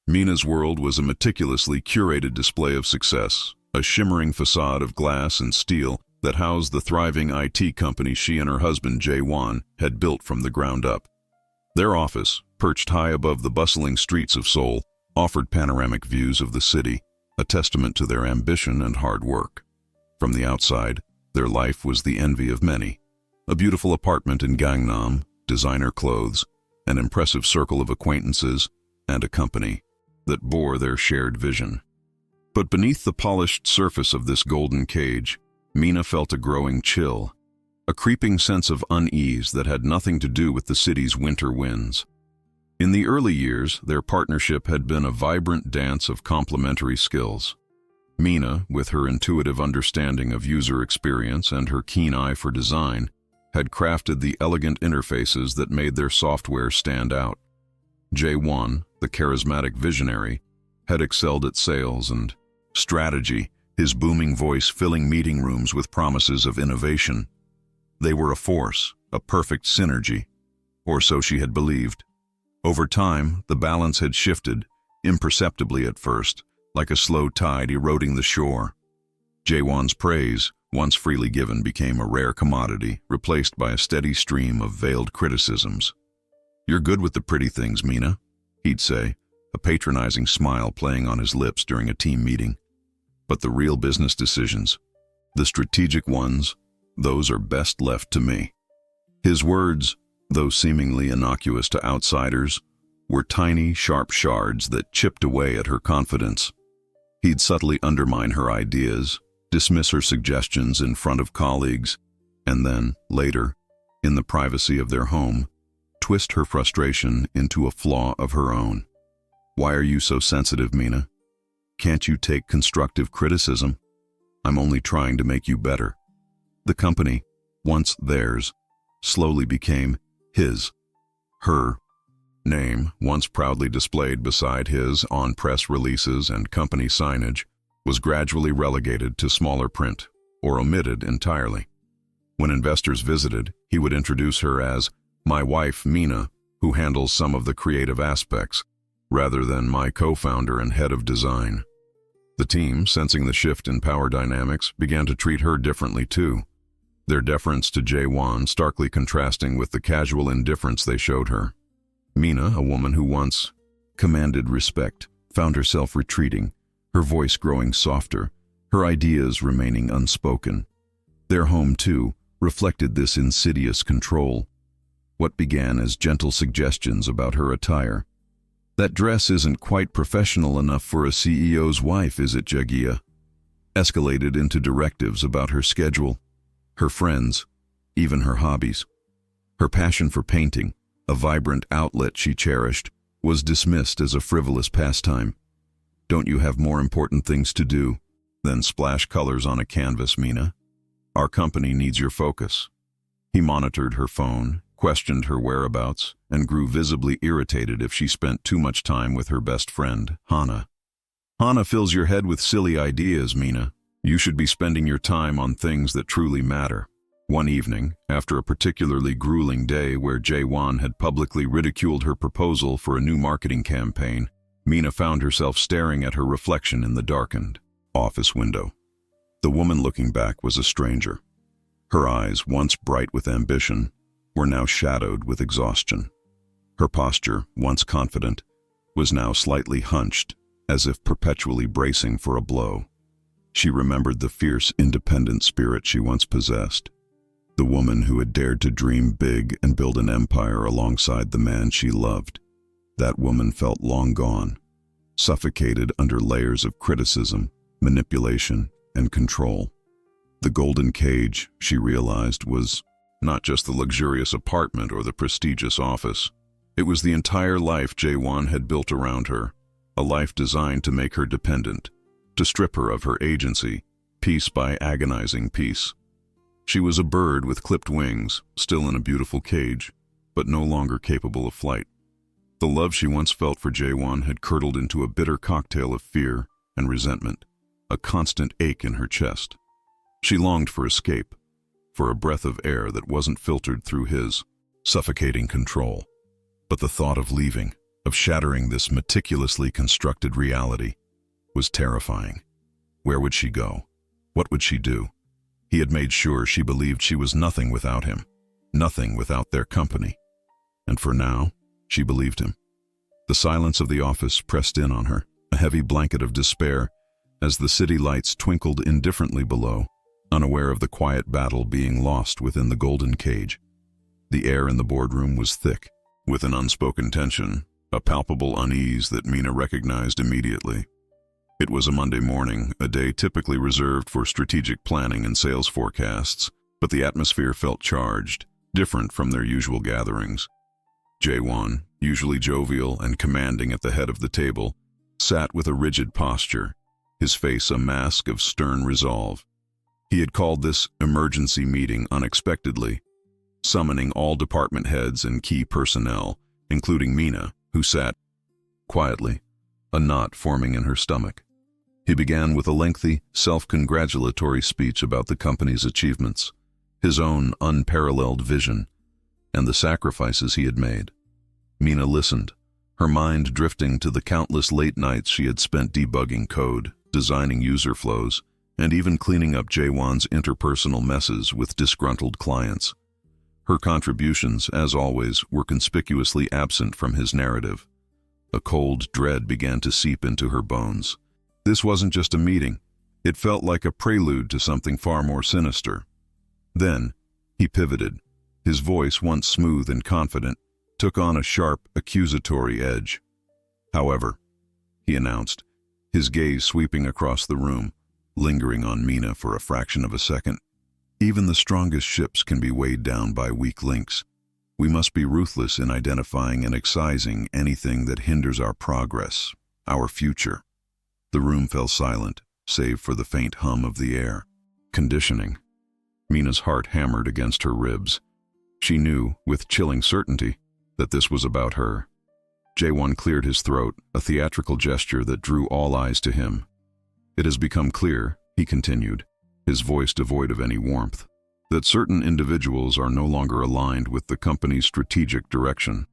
Mina's world was a meticulously curated display of success, a shimmering facade of glass and steel that housed the thriving IT company she and her husband Jae-won had built from the ground up. Their office, perched high above the bustling streets of Seoul, offered panoramic views of the city, a testament to their ambition and hard work. From the outside, their life was the envy of many. A beautiful apartment in Gangnam, designer clothes, an impressive circle of acquaintances, and a company that bore their shared vision. But beneath the polished surface of this golden cage, Mina felt a growing chill, a creeping sense of unease that had nothing to do with the city's winter winds. In the early years, their partnership had been a vibrant dance of complementary skills. Mina, with her intuitive understanding of user experience and her keen eye for design, had crafted the elegant interfaces that made their software stand out. Jae-won, the charismatic visionary, had excelled at sales and strategy, his booming voice filling meeting rooms with promises of innovation. They were a force, a perfect synergy, or so she had believed. Over time, the balance had shifted, imperceptibly at first, like a slow tide eroding the shore. Jae-won's praise, once freely given, became a rare commodity, replaced by a steady stream of veiled criticisms. "You're good with the pretty things, Mina," he'd say, a patronizing smile playing on his lips during a team meeting. "But the real business decisions, the strategic ones, those are best left to me." His words, though seemingly innocuous to outsiders, were tiny, sharp shards that chipped away at her confidence. He'd subtly undermine her ideas, dismiss her suggestions in front of colleagues, and then, later, in the privacy of their home, twist her frustration into a flaw of her own. "Why are you so sensitive, Mina? Can't you take constructive criticism? I'm only trying to make you better." The company, once theirs, slowly became his. Her name, once proudly displayed beside his on press releases and company signage, was gradually relegated to smaller print or omitted entirely. When investors visited, he would introduce her as "my wife, Mina, who handles some of the creative aspects," rather than "my co-founder and head of design." The team, sensing the shift in power dynamics, began to treat her differently too, their deference to Jae-won starkly contrasting with the casual indifference they showed her. Mina, a woman who once commanded respect, found herself retreating, her voice growing softer, her ideas remaining unspoken. Their home, too, reflected this insidious control. What began as gentle suggestions about her attire. "That dress isn't quite professional enough for a CEO's wife, is it, Jagia?" escalated into directives about her schedule, her friends, even her hobbies. Her passion for painting, a vibrant outlet she cherished, was dismissed as a frivolous pastime. "Don't you have more important things to do than splash colors on a canvas, Mina? Our company needs your focus." He monitored her phone, questioned her whereabouts, and grew visibly irritated if she spent too much time with her best friend, Hana. "Hana fills your head with silly ideas, Mina. You should be spending your time on things that truly matter." One evening, after a particularly grueling day where Jae-won had publicly ridiculed her proposal for a new marketing campaign, Mina found herself staring at her reflection in the darkened office window. The woman looking back was a stranger. Her eyes, once bright with ambition, were now shadowed with exhaustion. Her posture, once confident, was now slightly hunched, as if perpetually bracing for a blow. She remembered the fierce, independent spirit she once possessed, the woman who had dared to dream big and build an empire alongside the man she loved. That woman felt long gone, suffocated under layers of criticism, manipulation, and control. The golden cage, she realized, was not just the luxurious apartment or the prestigious office. It was the entire life Jae-won had built around her, a life designed to make her dependent, to strip her of her agency, piece by agonizing piece. She was a bird with clipped wings, still in a beautiful cage, but no longer capable of flight. The love she once felt for Jae-won had curdled into a bitter cocktail of fear and resentment, a constant ache in her chest. She longed for escape, for a breath of air that wasn't filtered through his suffocating control. But the thought of leaving, of shattering this meticulously constructed reality, was terrifying. Where would she go? What would she do? He had made sure she believed she was nothing without him, nothing without their company. And for now, she believed him. The silence of the office pressed in on her, a heavy blanket of despair, as the city lights twinkled indifferently below, unaware of the quiet battle being lost within the golden cage. The air in the boardroom was thick, with an unspoken tension, a palpable unease that Mina recognized immediately. It was a Monday morning, a day typically reserved for strategic planning and sales forecasts, but the atmosphere felt charged, different from their usual gatherings. Jaewon, usually jovial and commanding at the head of the table, sat with a rigid posture, his face a mask of stern resolve. He had called this emergency meeting unexpectedly, summoning all department heads and key personnel, including Mina, who sat quietly, a knot forming in her stomach. He began with a lengthy, self-congratulatory speech about the company's achievements, his own unparalleled vision, and the sacrifices he had made. Mina listened, her mind drifting to the countless late nights she had spent debugging code, designing user flows, and even cleaning up Jaewon's interpersonal messes with disgruntled clients. Her contributions, as always, were conspicuously absent from his narrative. A cold dread began to seep into her bones. This wasn't just a meeting. It felt like a prelude to something far more sinister. Then, he pivoted. His voice, once smooth and confident, took on a sharp, accusatory edge. "However," he announced, his gaze sweeping across the room, lingering on Mina for a fraction of a second, "even the strongest ships can be weighed down by weak links. We must be ruthless in identifying and excising anything that hinders our progress, our future." The room fell silent, save for the faint hum of the air. Conditioning. Mina's heart hammered against her ribs. She knew, with chilling certainty, that this was about her. Jaewon cleared his throat, a theatrical gesture that drew all eyes to him. "It has become clear," he continued, his voice devoid of any warmth, "that certain individuals are no longer aligned with the company's strategic direction.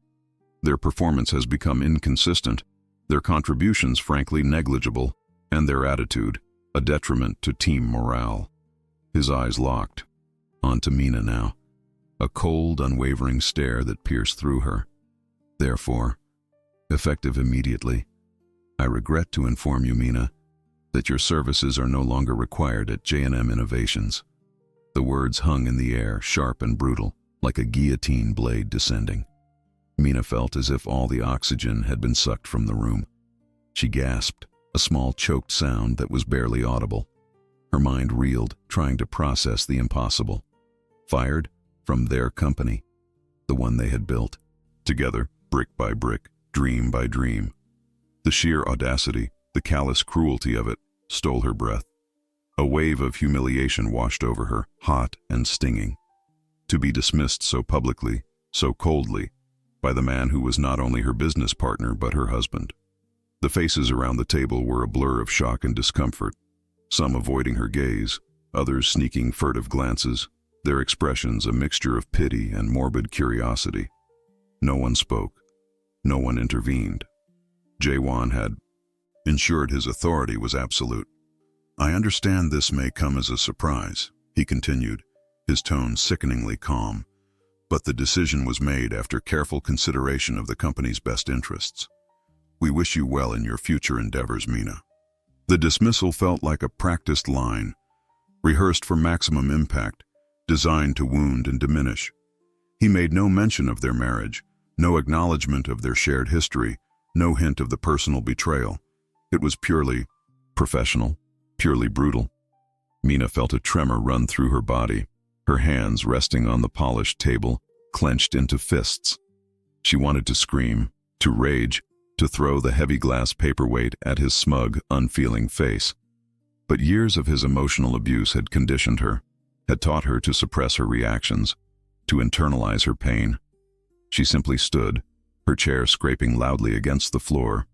Their performance has become inconsistent, their contributions frankly negligible, and their attitude a detriment to team morale." His eyes locked. On to Mina now, a cold, unwavering stare that pierced through her. "Therefore, effective immediately, I regret to inform you, Mina, that your services are no longer required at J&M Innovations." The words hung in the air, sharp and brutal, like a guillotine blade descending. Mina felt as if all the oxygen had been sucked from the room. She gasped, a small choked sound that was barely audible. Her mind reeled, trying to process the impossible. Fired from their company, the one they had built, together, brick by brick, dream by dream. The sheer audacity, the callous cruelty of it, stole her breath. A wave of humiliation washed over her, hot and stinging. To be dismissed so publicly, so coldly, by the man who was not only her business partner but her husband. The faces around the table were a blur of shock and discomfort, some avoiding her gaze, others sneaking furtive glances, their expressions a mixture of pity and morbid curiosity. No one spoke. No one intervened. Jaewon had ensured his authority was absolute. "I understand this may come as a surprise," he continued, his tone sickeningly calm, "but the decision was made after careful consideration of the company's best interests. We wish you well in your future endeavors, Mina." The dismissal felt like a practiced line, rehearsed for maximum impact, designed to wound and diminish. He made no mention of their marriage, no acknowledgement of their shared history, no hint of the personal betrayal. It was purely professional, purely brutal. Mina felt a tremor run through her body, her hands resting on the polished table, clenched into fists. She wanted to scream, to rage, to throw the heavy glass paperweight at his smug, unfeeling face. But years of his emotional abuse had conditioned her, had taught her to suppress her reactions, to internalize her pain. She simply stood, her chair scraping loudly against the floor,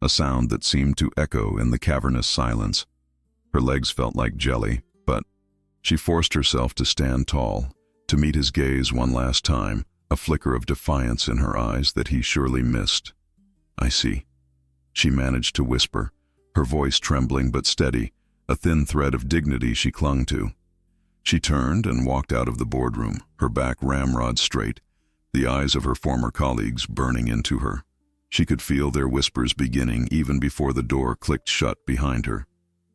a sound that seemed to echo in the cavernous silence. Her legs felt like jelly, but she forced herself to stand tall, to meet his gaze one last time, a flicker of defiance in her eyes that he surely missed. I see. She managed to whisper, her voice trembling but steady, a thin thread of dignity she clung to. She turned and walked out of the boardroom, her back ramrod straight, the eyes of her former colleagues burning into her. She could feel their whispers beginning even before the door clicked shut behind her.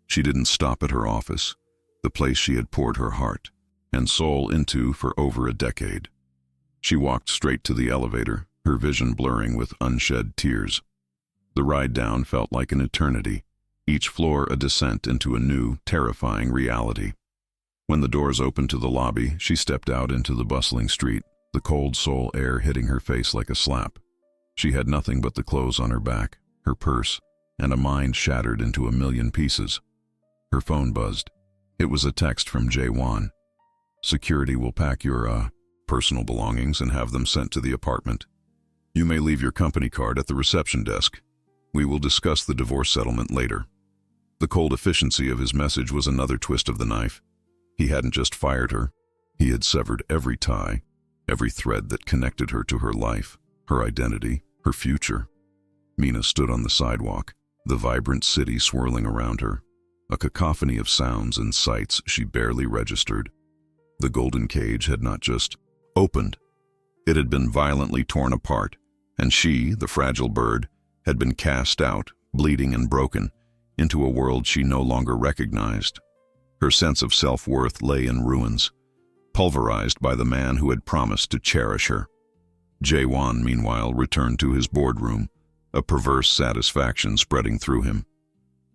She didn't stop at her office, the place she had poured her heart and soul into for over a decade. She walked straight to the elevator, her vision blurring with unshed tears. The ride down felt like an eternity, each floor a descent into a new, terrifying reality. When the doors opened to the lobby, she stepped out into the bustling street, the cold soul air hitting her face like a slap. She had nothing but the clothes on her back, her purse, and a mind shattered into a million pieces. Her phone buzzed. It was a text from J1. Security will pack your, personal belongings and have them sent to the apartment. You may leave your company card at the reception desk. We will discuss the divorce settlement later. The cold efficiency of his message was another twist of the knife. He hadn't just fired her. He had severed every tie, every thread that connected her to her life, her identity, her future. Mina stood on the sidewalk, the vibrant city swirling around her, a cacophony of sounds and sights she barely registered. The golden cage had not just opened. It had been violently torn apart, and she, the fragile bird, had been cast out, bleeding and broken, into a world she no longer recognized. Her sense of self-worth lay in ruins, pulverized by the man who had promised to cherish her. J1, meanwhile, returned to his boardroom, a perverse satisfaction spreading through him.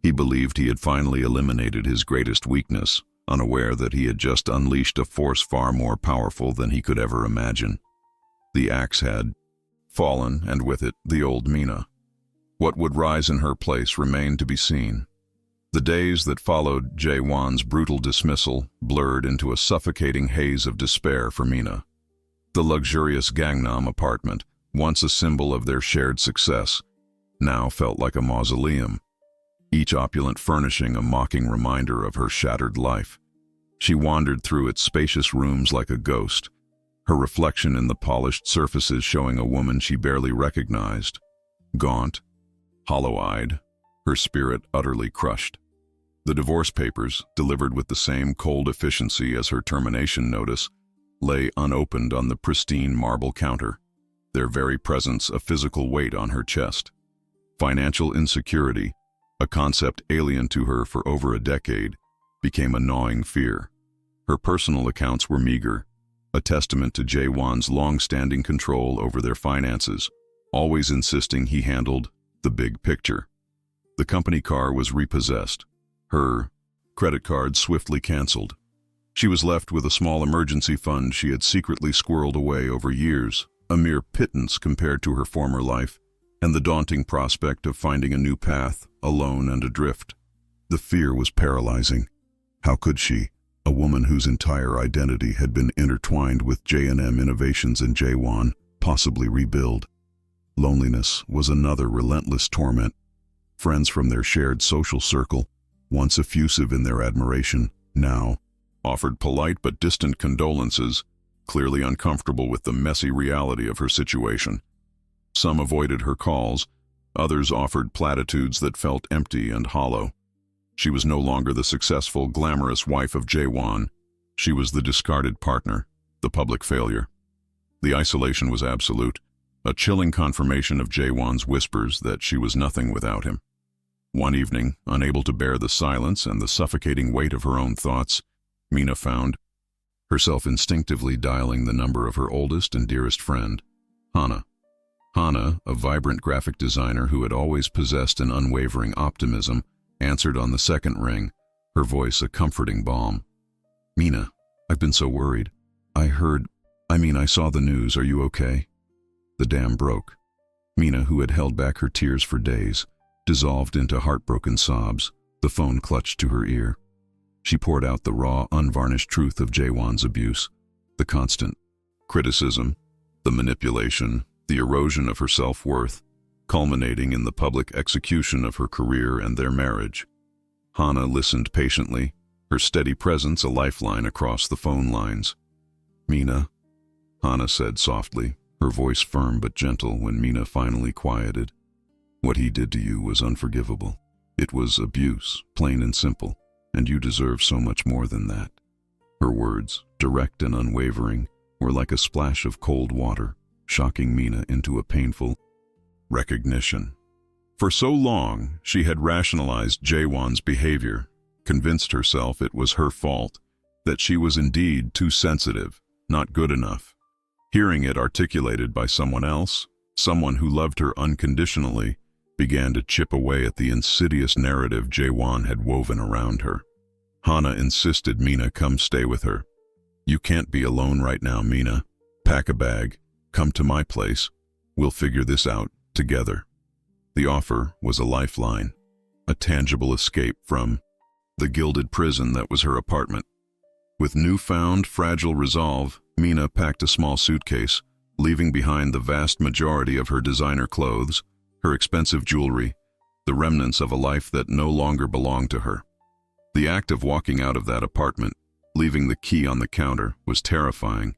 He believed he had finally eliminated his greatest weakness, unaware that he had just unleashed a force far more powerful than he could ever imagine. The axe had fallen, and with it, the old Mina. What would rise in her place remained to be seen. The days that followed J1's brutal dismissal blurred into a suffocating haze of despair for Mina. The luxurious Gangnam apartment, once a symbol of their shared success, now felt like a mausoleum, each opulent furnishing a mocking reminder of her shattered life. She wandered through its spacious rooms like a ghost, her reflection in the polished surfaces showing a woman she barely recognized, gaunt, hollow-eyed, her spirit utterly crushed. The divorce papers, delivered with the same cold efficiency as her termination notice, lay unopened on the pristine marble counter, their very presence a physical weight on her chest. Financial insecurity, a concept alien to her for over a decade, became a gnawing fear. Her personal accounts were meager, a testament to J1's long-standing control over their finances, always insisting he handled the big picture. The company car was repossessed, her credit card swiftly canceled. She was left with a small emergency fund she had secretly squirreled away over years, a mere pittance compared to her former life, and the daunting prospect of finding a new path, alone and adrift. The fear was paralyzing. How could she, a woman whose entire identity had been intertwined with J&M Innovations and J1, possibly rebuild? Loneliness was another relentless torment. Friends from their shared social circle, once effusive in their admiration, now offered polite but distant condolences, clearly uncomfortable with the messy reality of her situation. Some avoided her calls, others offered platitudes that felt empty and hollow. She was no longer the successful, glamorous wife of J1. She was the discarded partner, the public failure. The isolation was absolute, a chilling confirmation of J1's whispers that she was nothing without him. One evening, unable to bear the silence and the suffocating weight of her own thoughts, Mina found herself instinctively dialing the number of her oldest and dearest friend, Hana. Hana, a vibrant graphic designer who had always possessed an unwavering optimism, answered on the second ring, her voice a comforting balm. "Mina, I've been so worried. I saw the news. Are you okay?" The dam broke. Mina, who had held back her tears for days, dissolved into heartbroken sobs, the phone clutched to her ear. She poured out the raw, unvarnished truth of J1's abuse, the constant criticism, the manipulation, the erosion of her self-worth, culminating in the public execution of her career and their marriage. Hana listened patiently, her steady presence a lifeline across the phone lines. "Mina," Hana said softly, her voice firm but gentle when Mina finally quieted. What he did to you was unforgivable. It was abuse, plain and simple, and you deserve so much more than that. Her words, direct and unwavering, were like a splash of cold water, shocking Mina into a painful recognition. For so long, she had rationalized Jaewon's behavior, convinced herself it was her fault, that she was indeed too sensitive, not good enough. Hearing it articulated by someone else, someone who loved her unconditionally, began to chip away at the insidious narrative Jaewon had woven around her. Hana insisted Mina come stay with her. You can't be alone right now, Mina. Pack a bag, come to my place. We'll figure this out together. The offer was a lifeline, a tangible escape from the gilded prison that was her apartment. With newfound fragile resolve, Mina packed a small suitcase, leaving behind the vast majority of her designer clothes, her expensive jewelry, the remnants of a life that no longer belonged to her. The act of walking out of that apartment, leaving the key on the counter, was terrifying,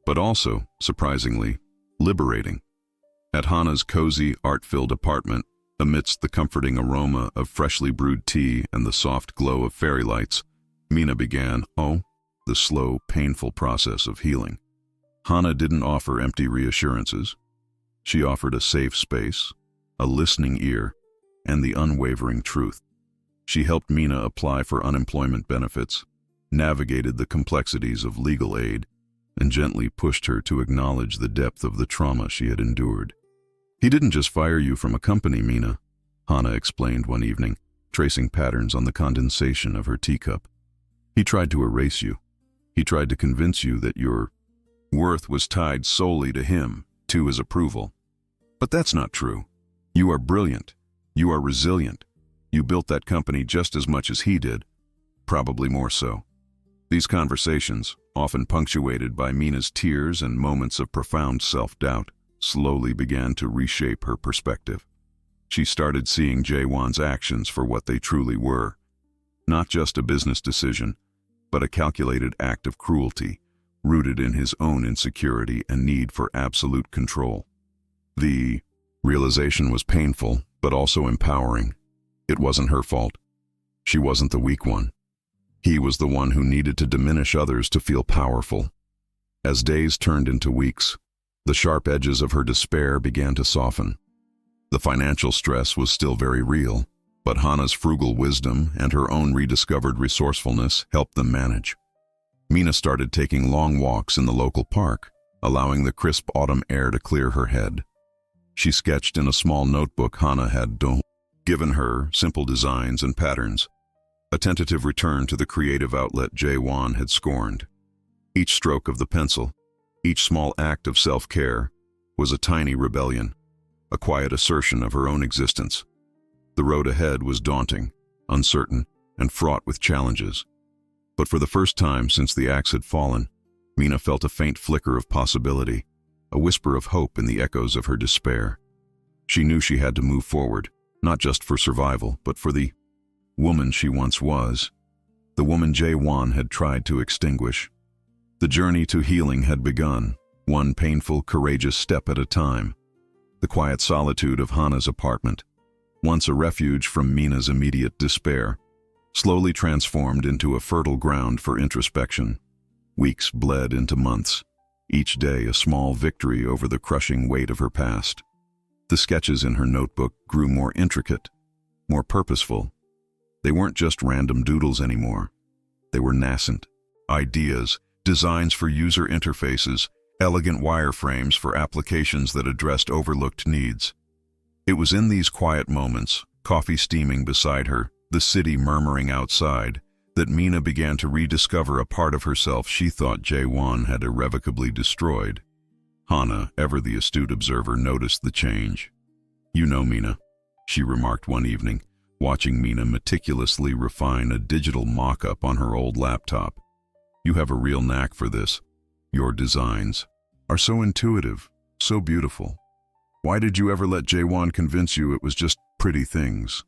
but also, surprisingly, liberating. At Hana's cozy, art-filled apartment, amidst the comforting aroma of freshly brewed tea and the soft glow of fairy lights, Mina began, the slow, painful process of healing. Hana didn't offer empty reassurances. She offered a safe space, a listening ear, and the unwavering truth. She helped Mina apply for unemployment benefits, navigated the complexities of legal aid, and gently pushed her to acknowledge the depth of the trauma she had endured. He didn't just fire you from a company, Mina, Hana explained one evening, tracing patterns on the condensation of her teacup. He tried to erase you. He tried to convince you that your worth was tied solely to him, to his approval. But that's not true. You are brilliant. You are resilient. You built that company just as much as he did, probably more so. These conversations, often punctuated by Mina's tears and moments of profound self-doubt, slowly began to reshape her perspective. She started seeing Jaewon's actions for what they truly were, not just a business decision, but a calculated act of cruelty, rooted in his own insecurity and need for absolute control. The realization was painful, but also empowering. It wasn't her fault. She wasn't the weak one. He was the one who needed to diminish others to feel powerful. As days turned into weeks, the sharp edges of her despair began to soften. The financial stress was still very real, but Hana's frugal wisdom and her own rediscovered resourcefulness helped them manage. Mina started taking long walks in the local park, allowing the crisp autumn air to clear her head. She sketched in a small notebook Hana had given her, simple designs and patterns, a tentative return to the creative outlet Jaewon had scorned. Each stroke of the pencil, each small act of self-care, was a tiny rebellion, a quiet assertion of her own existence. The road ahead was daunting, uncertain, and fraught with challenges. But for the first time since the axe had fallen, Mina felt a faint flicker of possibility, a whisper of hope in the echoes of her despair. She knew she had to move forward, not just for survival, but for the woman she once was, the woman Jaewon had tried to extinguish. The journey to healing had begun, one painful, courageous step at a time. The quiet solitude of Hana's apartment, once a refuge from Mina's immediate despair, slowly transformed into a fertile ground for introspection. Weeks bled into months, each day a small victory over the crushing weight of her past. The sketches in her notebook grew more intricate, more purposeful. They weren't just random doodles anymore. They were nascent ideas, designs for user interfaces, elegant wireframes for applications that addressed overlooked needs. It was in these quiet moments, coffee steaming beside her, the city murmuring outside, that Mina began to rediscover a part of herself she thought Jaewon had irrevocably destroyed. Hana, ever the astute observer, noticed the change. "You know, Mina," she remarked one evening, watching Mina meticulously refine a digital mock-up on her old laptop. "You have a real knack for this. Your designs are so intuitive, so beautiful. Why did you ever let Jaewon convince you it was just pretty things?"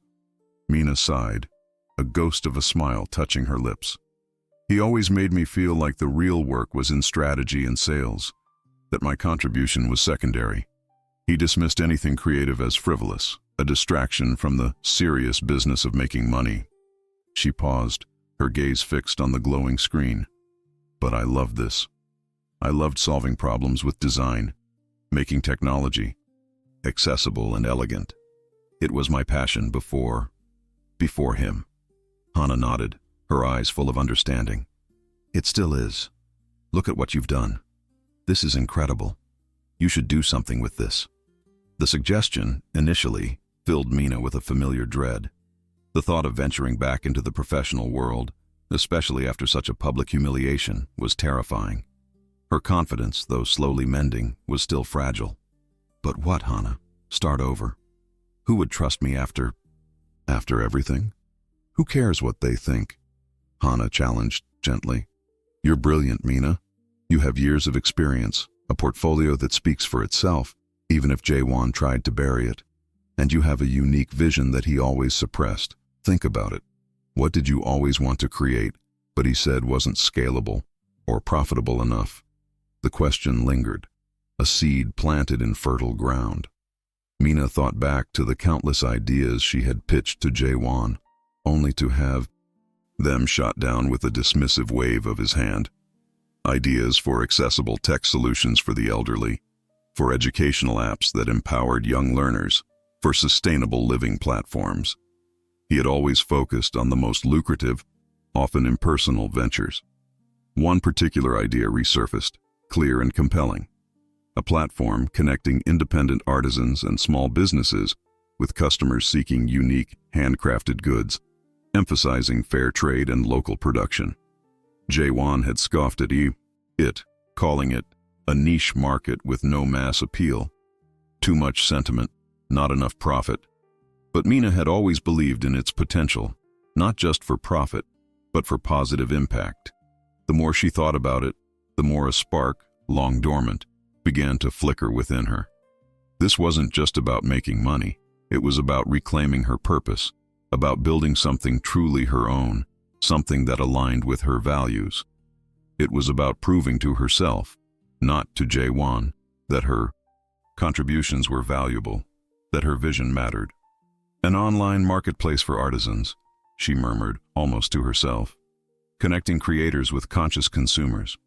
Mina sighed, a ghost of a smile touching her lips. "He always made me feel like the real work was in strategy and sales, that my contribution was secondary. He dismissed anything creative as frivolous, a distraction from the serious business of making money. She paused, her gaze fixed on the glowing screen. But I loved this. I loved solving problems with design, making technology accessible and elegant. It was my passion before him. Hana nodded, her eyes full of understanding. It still is. Look at what you've done. This is incredible. You should do something with this. The suggestion, initially, filled Mina with a familiar dread. The thought of venturing back into the professional world, especially after such a public humiliation, was terrifying. Her confidence, though slowly mending, was still fragile. But what, Hana? Start over? Who would trust me after everything? Who cares what they think? Hana challenged gently. You're brilliant, Mina. You have years of experience, a portfolio that speaks for itself, even if Jae-won tried to bury it. And you have a unique vision that he always suppressed. Think about it. What did you always want to create, but he said wasn't scalable or profitable enough? The question lingered, a seed planted in fertile ground. Mina thought back to the countless ideas she had pitched to Jae-won, only to have them shot down with a dismissive wave of his hand. Ideas for accessible tech solutions for the elderly, for educational apps that empowered young learners, for sustainable living platforms. He had always focused on the most lucrative, often impersonal ventures. One particular idea resurfaced, clear and compelling. A platform connecting independent artisans and small businesses with customers seeking unique, handcrafted goods, emphasizing fair trade and local production. Jae-won had scoffed at it, calling it a niche market with no mass appeal. Too much sentiment, not enough profit. But Mina had always believed in its potential, not just for profit, but for positive impact. The more she thought about it, the more a spark, long dormant, began to flicker within her. This wasn't just about making money. It was about reclaiming her purpose, about building something truly her own, something that aligned with her values. It was about proving to herself, not to Jae-won, that her contributions were valuable, that her vision mattered. An online marketplace for artisans, she murmured, almost to herself, connecting creators with conscious consumers,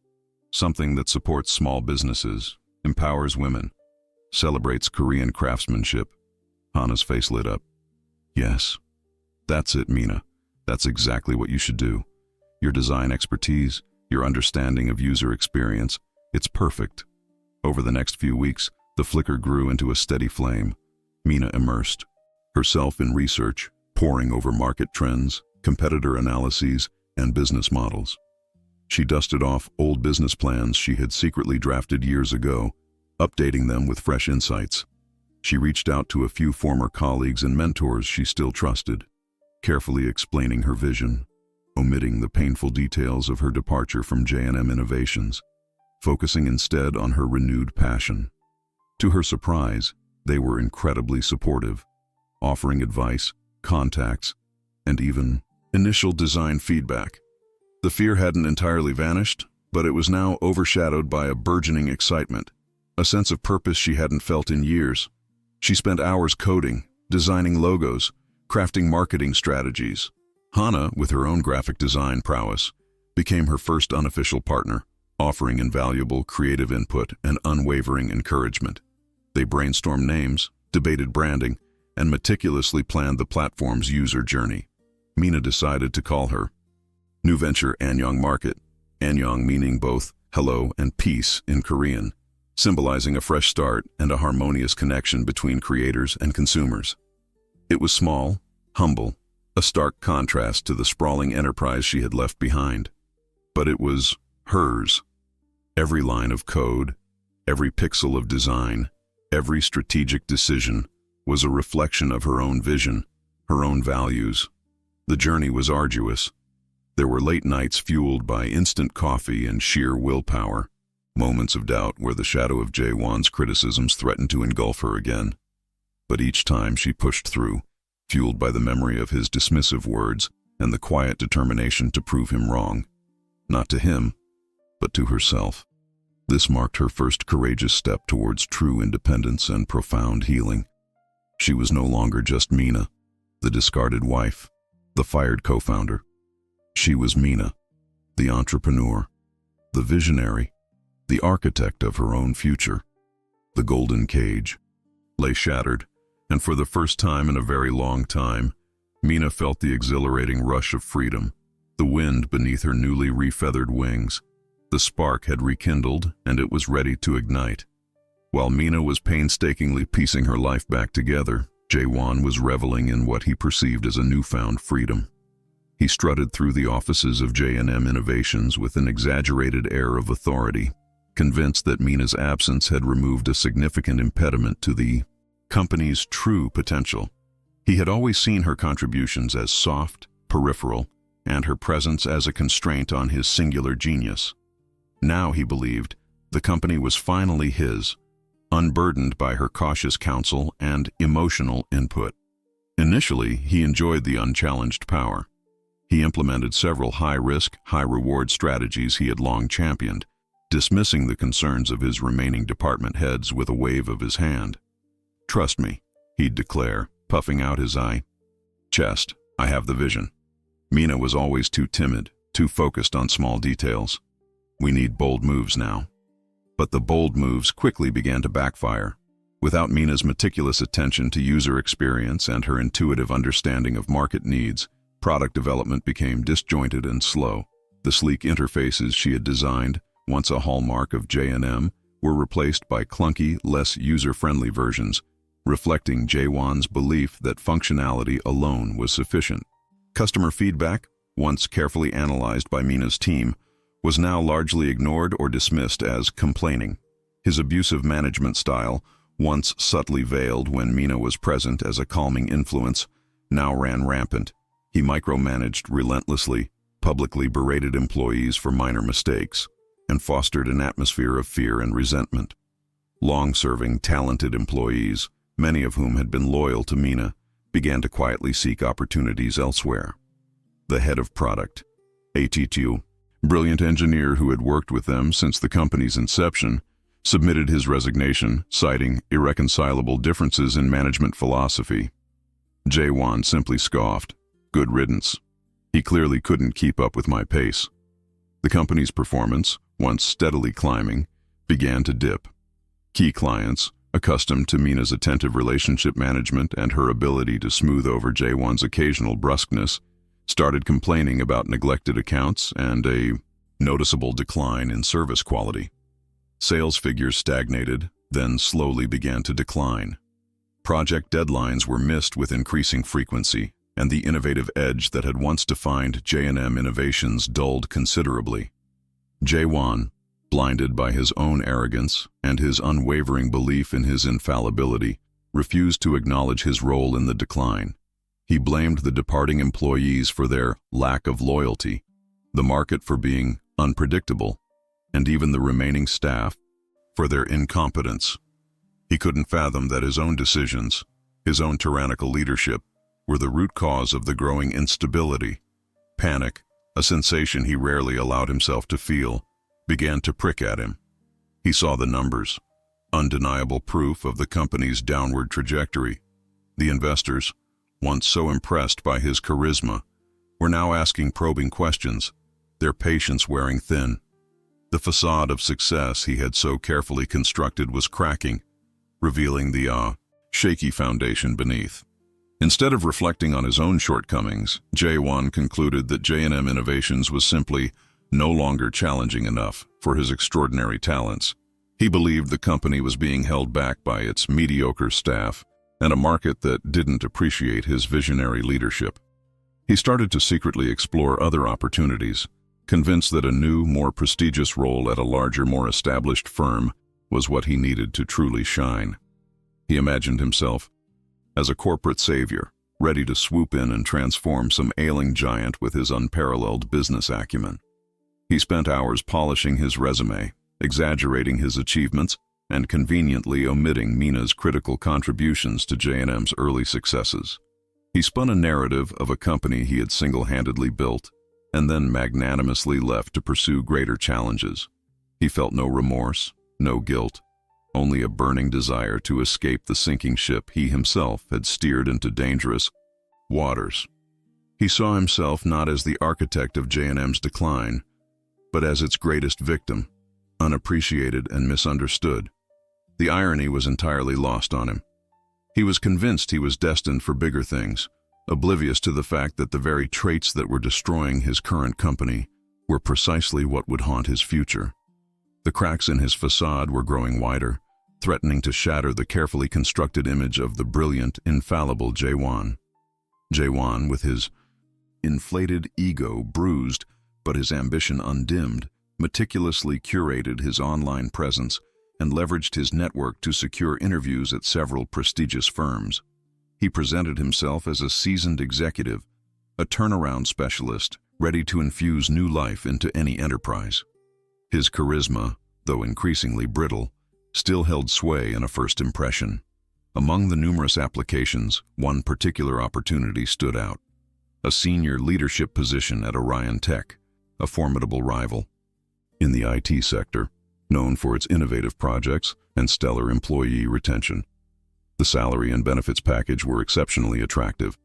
something that supports small businesses, empowers women, celebrates Korean craftsmanship. Hana's face lit up. Yes, that's it, Mina. That's exactly what you should do. Your design expertise, your understanding of user experience, it's perfect. Over the next few weeks, the flicker grew into a steady flame. Mina immersed herself in research, poring over market trends, competitor analyses, and business models. She dusted off old business plans she had secretly drafted years ago, updating them with fresh insights. She reached out to a few former colleagues and mentors she still trusted, carefully explaining her vision, omitting the painful details of her departure from J&M Innovations, focusing instead on her renewed passion. To her surprise, they were incredibly supportive, offering advice, contacts, and even initial design feedback. The fear hadn't entirely vanished, but it was now overshadowed by a burgeoning excitement, a sense of purpose she hadn't felt in years. She spent hours coding, designing logos, crafting marketing strategies. Hana, with her own graphic design prowess, became her first unofficial partner, offering invaluable creative input and unwavering encouragement. They brainstormed names, debated branding, and meticulously planned the platform's user journey. Mina decided to call her New Venture Annyeong Market, Annyeong meaning both hello and peace in Korean, symbolizing a fresh start and a harmonious connection between creators and consumers. It was small, humble, a stark contrast to the sprawling enterprise she had left behind. But it was hers. Every line of code, every pixel of design, every strategic decision was a reflection of her own vision, her own values. The journey was arduous. There were late nights fueled by instant coffee and sheer willpower, moments of doubt where the shadow of Jae-won's criticisms threatened to engulf her again. But each time she pushed through, fueled by the memory of his dismissive words and the quiet determination to prove him wrong. Not to him, but to herself. This marked her first courageous step towards true independence and profound healing. She was no longer just Mina, the discarded wife, the fired co-founder. She was Mina, the entrepreneur, the visionary, the architect of her own future. The golden cage lay shattered, and for the first time in a very long time, Mina felt the exhilarating rush of freedom, the wind beneath her newly refeathered wings. The spark had rekindled, and it was ready to ignite. While Mina was painstakingly piecing her life back together, Jaewon was reveling in what he perceived as a newfound freedom. He strutted through the offices of J&M Innovations with an exaggerated air of authority, convinced that Mina's absence had removed a significant impediment to the company's true potential. He had always seen her contributions as soft, peripheral, and her presence as a constraint on his singular genius. Now, he believed, the company was finally his, unburdened by her cautious counsel and emotional input. Initially, he enjoyed the unchallenged power. He implemented several high-risk, high-reward strategies he had long championed, dismissing the concerns of his remaining department heads with a wave of his hand. "Trust me," he'd declare, puffing out his eye chest, "I have the vision." Mina was always too timid, too focused on small details. "We need bold moves now." But the bold moves quickly began to backfire. Without Mina's meticulous attention to user experience and her intuitive understanding of market needs, product development became disjointed and slow. The sleek interfaces she had designed, once a hallmark of J&M, were replaced by clunky, less user-friendly versions, reflecting Jaewon's belief that functionality alone was sufficient. Customer feedback, once carefully analyzed by Mina's team, was now largely ignored or dismissed as complaining. His abusive management style, once subtly veiled when Mina was present as a calming influence, now ran rampant. He micromanaged relentlessly, publicly berated employees for minor mistakes, and fostered an atmosphere of fear and resentment. Long-serving, talented employees, many of whom had been loyal to Mina, began to quietly seek opportunities elsewhere. The head of product, Achichu, brilliant engineer who had worked with them since the company's inception, submitted his resignation, citing irreconcilable differences in management philosophy. Jaewon simply scoffed. "Good riddance. He clearly couldn't keep up with my pace." The company's performance, once steadily climbing, began to dip. Key clients, accustomed to Mina's attentive relationship management and her ability to smooth over Jaewon's occasional brusqueness, started complaining about neglected accounts and a noticeable decline in service quality. Sales figures stagnated, then slowly began to decline. Project deadlines were missed with increasing frequency, and the innovative edge that had once defined J&M Innovations dulled considerably. Jaewon, blinded by his own arrogance and his unwavering belief in his infallibility, refused to acknowledge his role in the decline. He blamed the departing employees for their lack of loyalty, the market for being unpredictable, and even the remaining staff for their incompetence. He couldn't fathom that his own decisions, his own tyrannical leadership, were the root cause of the growing instability. Panic, a sensation he rarely allowed himself to feel, began to prick at him. He saw the numbers, undeniable proof of the company's downward trajectory. The investors, once so impressed by his charisma, were now asking probing questions, their patience wearing thin. The facade of success he had so carefully constructed was cracking, revealing the shaky foundation beneath. Instead of reflecting on his own shortcomings, Jaewon concluded that J&M Innovations was simply no longer challenging enough for his extraordinary talents. He believed the company was being held back by its mediocre staff and a market that didn't appreciate his visionary leadership. He started to secretly explore other opportunities, convinced that a new, more prestigious role at a larger, more established firm was what he needed to truly shine. He imagined himself as a corporate savior, ready to swoop in and transform some ailing giant with his unparalleled business acumen. He spent hours polishing his resume, exaggerating his achievements, and conveniently omitting Mina's critical contributions to J&M's early successes. He spun a narrative of a company he had single-handedly built, and then magnanimously left to pursue greater challenges. He felt no remorse, no guilt, only a burning desire to escape the sinking ship he himself had steered into dangerous waters. He saw himself not as the architect of J&M's decline, but as its greatest victim, unappreciated and misunderstood. The irony was entirely lost on him. He was convinced he was destined for bigger things, oblivious to the fact that the very traits that were destroying his current company were precisely what would haunt his future. The cracks in his facade were growing wider, threatening to shatter the carefully constructed image of the brilliant, infallible Jae-won. Jae-won, with his inflated ego bruised but his ambition undimmed, meticulously curated his online presence and leveraged his network to secure interviews at several prestigious firms. He presented himself as a seasoned executive, a turnaround specialist, ready to infuse new life into any enterprise. His charisma, though increasingly brittle, still held sway in a first impression. Among the numerous applications, one particular opportunity stood out: a senior leadership position at Orion Tech, a formidable rival. In the IT sector, known for its innovative projects and stellar employee retention. The salary and benefits package were exceptionally attractive,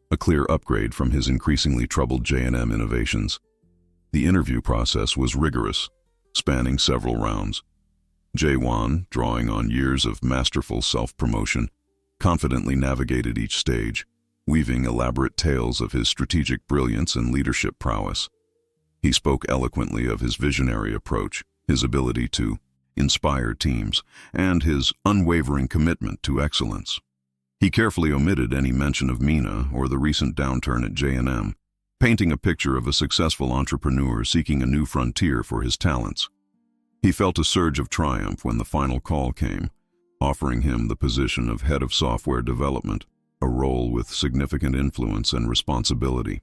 a clear upgrade from his increasingly troubled J&M innovations. The interview process was rigorous, spanning several rounds. Jae-won, drawing on years of masterful self-promotion, confidently navigated each stage, weaving elaborate tales of his strategic brilliance and leadership prowess. He spoke eloquently of his visionary approach, his ability to inspire teams, and his unwavering commitment to excellence. He carefully omitted any mention of Mina or the recent downturn at J&M, painting a picture of a successful entrepreneur seeking a new frontier for his talents. He felt a surge of triumph when the final call came, offering him the position of head of software development, a role with significant influence and responsibility.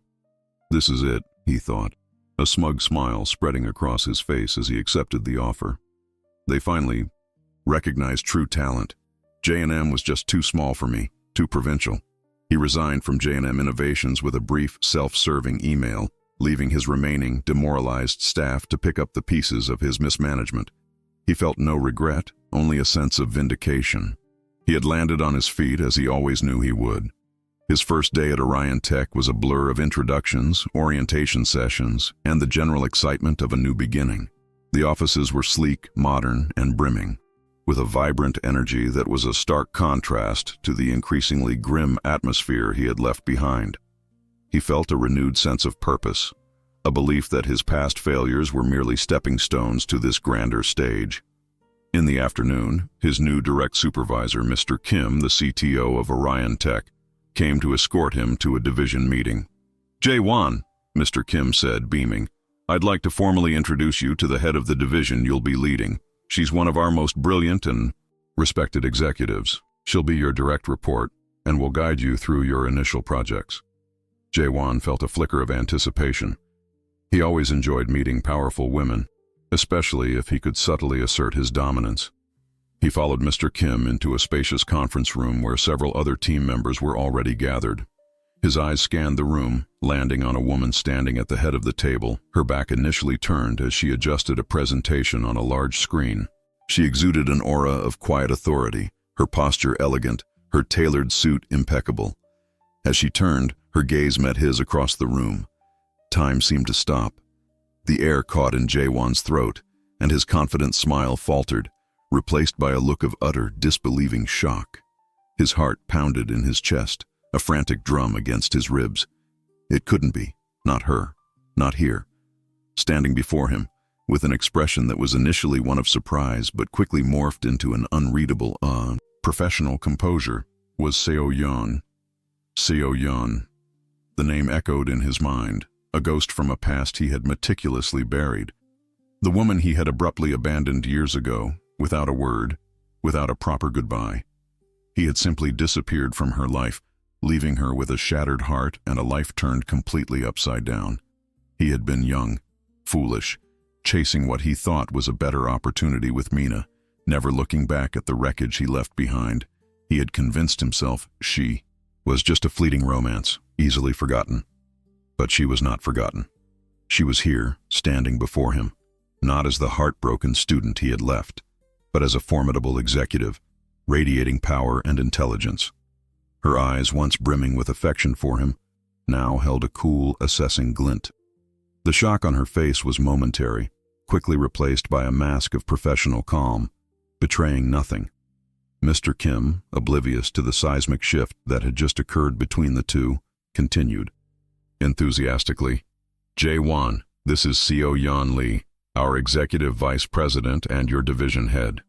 This is it, he thought, a smug smile spreading across his face as he accepted the offer. They finally recognized true talent. J&M was just too small for me, too provincial. He resigned from J&M Innovations with a brief, self-serving email, leaving his remaining, demoralized staff to pick up the pieces of his mismanagement. He felt no regret, only a sense of vindication. He had landed on his feet as he always knew he would. His first day at Orion Tech was a blur of introductions, orientation sessions, and the general excitement of a new beginning. The offices were sleek, modern, and brimming, with a vibrant energy that was a stark contrast to the increasingly grim atmosphere he had left behind. He felt a renewed sense of purpose, a belief that his past failures were merely stepping stones to this grander stage. In the afternoon, his new direct supervisor, Mr. Kim, the CTO of Orion Tech, came to escort him to a division meeting. "Jae-won," Mr. Kim said, beaming, "I'd like to formally introduce you to the head of the division you'll be leading. She's one of our most brilliant and respected executives. She'll be your direct report and will guide you through your initial projects." Jae-won felt a flicker of anticipation. He always enjoyed meeting powerful women, especially if he could subtly assert his dominance. He followed Mr. Kim into a spacious conference room where several other team members were already gathered. His eyes scanned the room, landing on a woman standing at the head of the table, her back initially turned as she adjusted a presentation on a large screen. She exuded an aura of quiet authority, her posture elegant, her tailored suit impeccable. As she turned, her gaze met his across the room. Time seemed to stop. The air caught in Jae-won's throat, and his confident smile faltered, replaced by a look of utter, disbelieving shock. His heart pounded in his chest, a frantic drum against his ribs. It couldn't be. Not her. Not here. Standing before him, with an expression that was initially one of surprise but quickly morphed into an unreadable, professional composure, was Seo-yeon. Seo-yeon. The name echoed in his mind, a ghost from a past he had meticulously buried. The woman he had abruptly abandoned years ago, without a word, without a proper goodbye. He had simply disappeared from her life, leaving her with a shattered heart and a life turned completely upside down. He had been young, foolish, chasing what he thought was a better opportunity with Mina, never looking back at the wreckage he left behind. He had convinced himself she was just a fleeting romance, easily forgotten. But she was not forgotten. She was here, standing before him, not as the heartbroken student he had left, but as a formidable executive, radiating power and intelligence. Her eyes, once brimming with affection for him, now held a cool, assessing glint. The shock on her face was momentary, quickly replaced by a mask of professional calm, betraying nothing. Mr. Kim, oblivious to the seismic shift that had just occurred between the two, continued. Enthusiastically, Jae-won, this is Seo-yeon Lee, our Executive Vice President and your division head.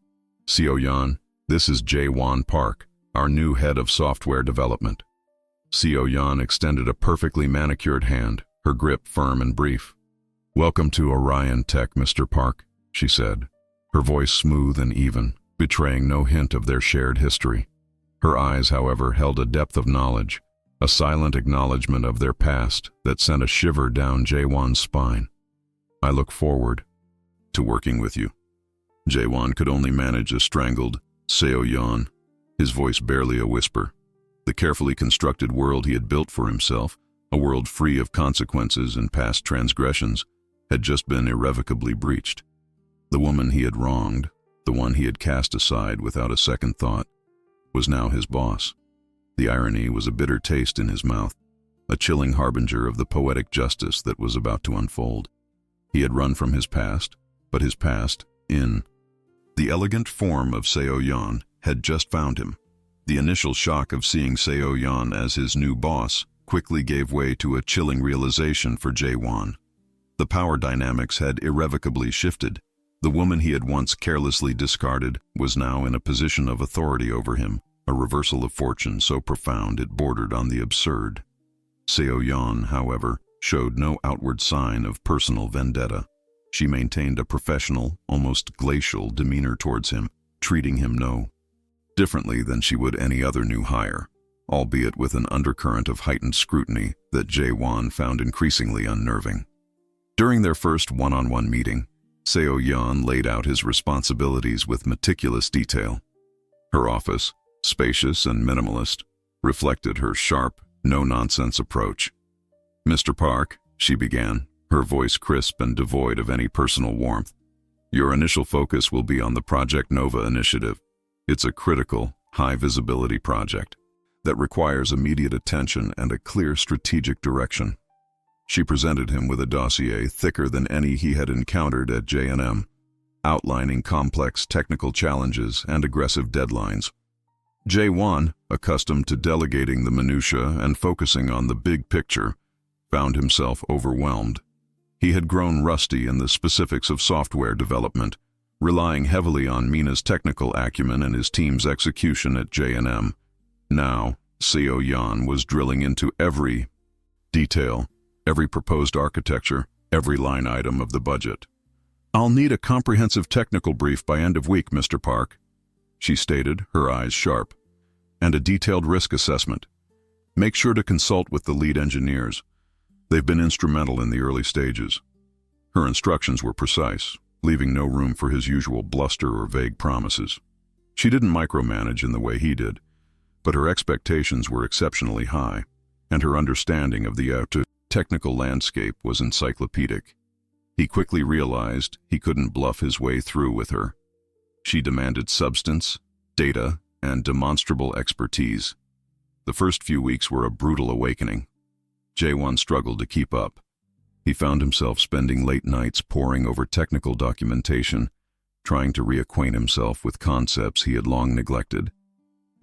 Seo-yeon, this is Jae-won Park, our new head of software development. Seo-yeon extended a perfectly manicured hand, her grip firm and brief. Welcome to Orion Tech, Mr. Park, she said, her voice smooth and even, betraying no hint of their shared history. Her eyes, however, held a depth of knowledge, a silent acknowledgement of their past that sent a shiver down Jae-won's spine. I look forward to working with you. Jae-won could only manage a strangled Seo-yeon, his voice barely a whisper. The carefully constructed world he had built for himself, a world free of consequences and past transgressions, had just been irrevocably breached. The woman he had wronged, the one he had cast aside without a second thought, was now his boss. The irony was a bitter taste in his mouth, a chilling harbinger of the poetic justice that was about to unfold. He had run from his past, but his past, in the elegant form of Seo-yeon, had just found him. The initial shock of seeing Seo-yeon as his new boss quickly gave way to a chilling realization for Jae-won. The power dynamics had irrevocably shifted. The woman he had once carelessly discarded was now in a position of authority over him, a reversal of fortune so profound it bordered on the absurd. Seo-yeon, however, showed no outward sign of personal vendetta. She maintained a professional, almost glacial demeanor towards him, treating him no differently than she would any other new hire, albeit with an undercurrent of heightened scrutiny that Jae-won found increasingly unnerving. During their first one-on-one meeting, Seo-yeon laid out his responsibilities with meticulous detail. Her office, spacious and minimalist, reflected her sharp, no-nonsense approach. Mr. Park, she began, her voice crisp and devoid of any personal warmth. Your initial focus will be on the Project Nova initiative. It's a critical, high-visibility project that requires immediate attention and a clear strategic direction. She presented him with a dossier thicker than any he had encountered at J&M, outlining complex technical challenges and aggressive deadlines. Jae-won, accustomed to delegating the minutiae and focusing on the big picture, found himself overwhelmed. He had grown rusty in the specifics of software development, relying heavily on Mina's technical acumen and his team's execution at J&M. Now, Seo-yeon was drilling into every detail, every proposed architecture, every line item of the budget. I'll need a comprehensive technical brief by end of week, Mr. Park, she stated, her eyes sharp, and a detailed risk assessment. Make sure to consult with the lead engineers. They've been instrumental in the early stages. Her instructions were precise, leaving no room for his usual bluster or vague promises. She didn't micromanage in the way he did, but her expectations were exceptionally high, and her understanding of the technical landscape was encyclopedic. He quickly realized he couldn't bluff his way through with her. She demanded substance, data, and demonstrable expertise. The first few weeks were a brutal awakening. Jae-won struggled to keep up. He found himself spending late nights poring over technical documentation, trying to reacquaint himself with concepts he had long neglected.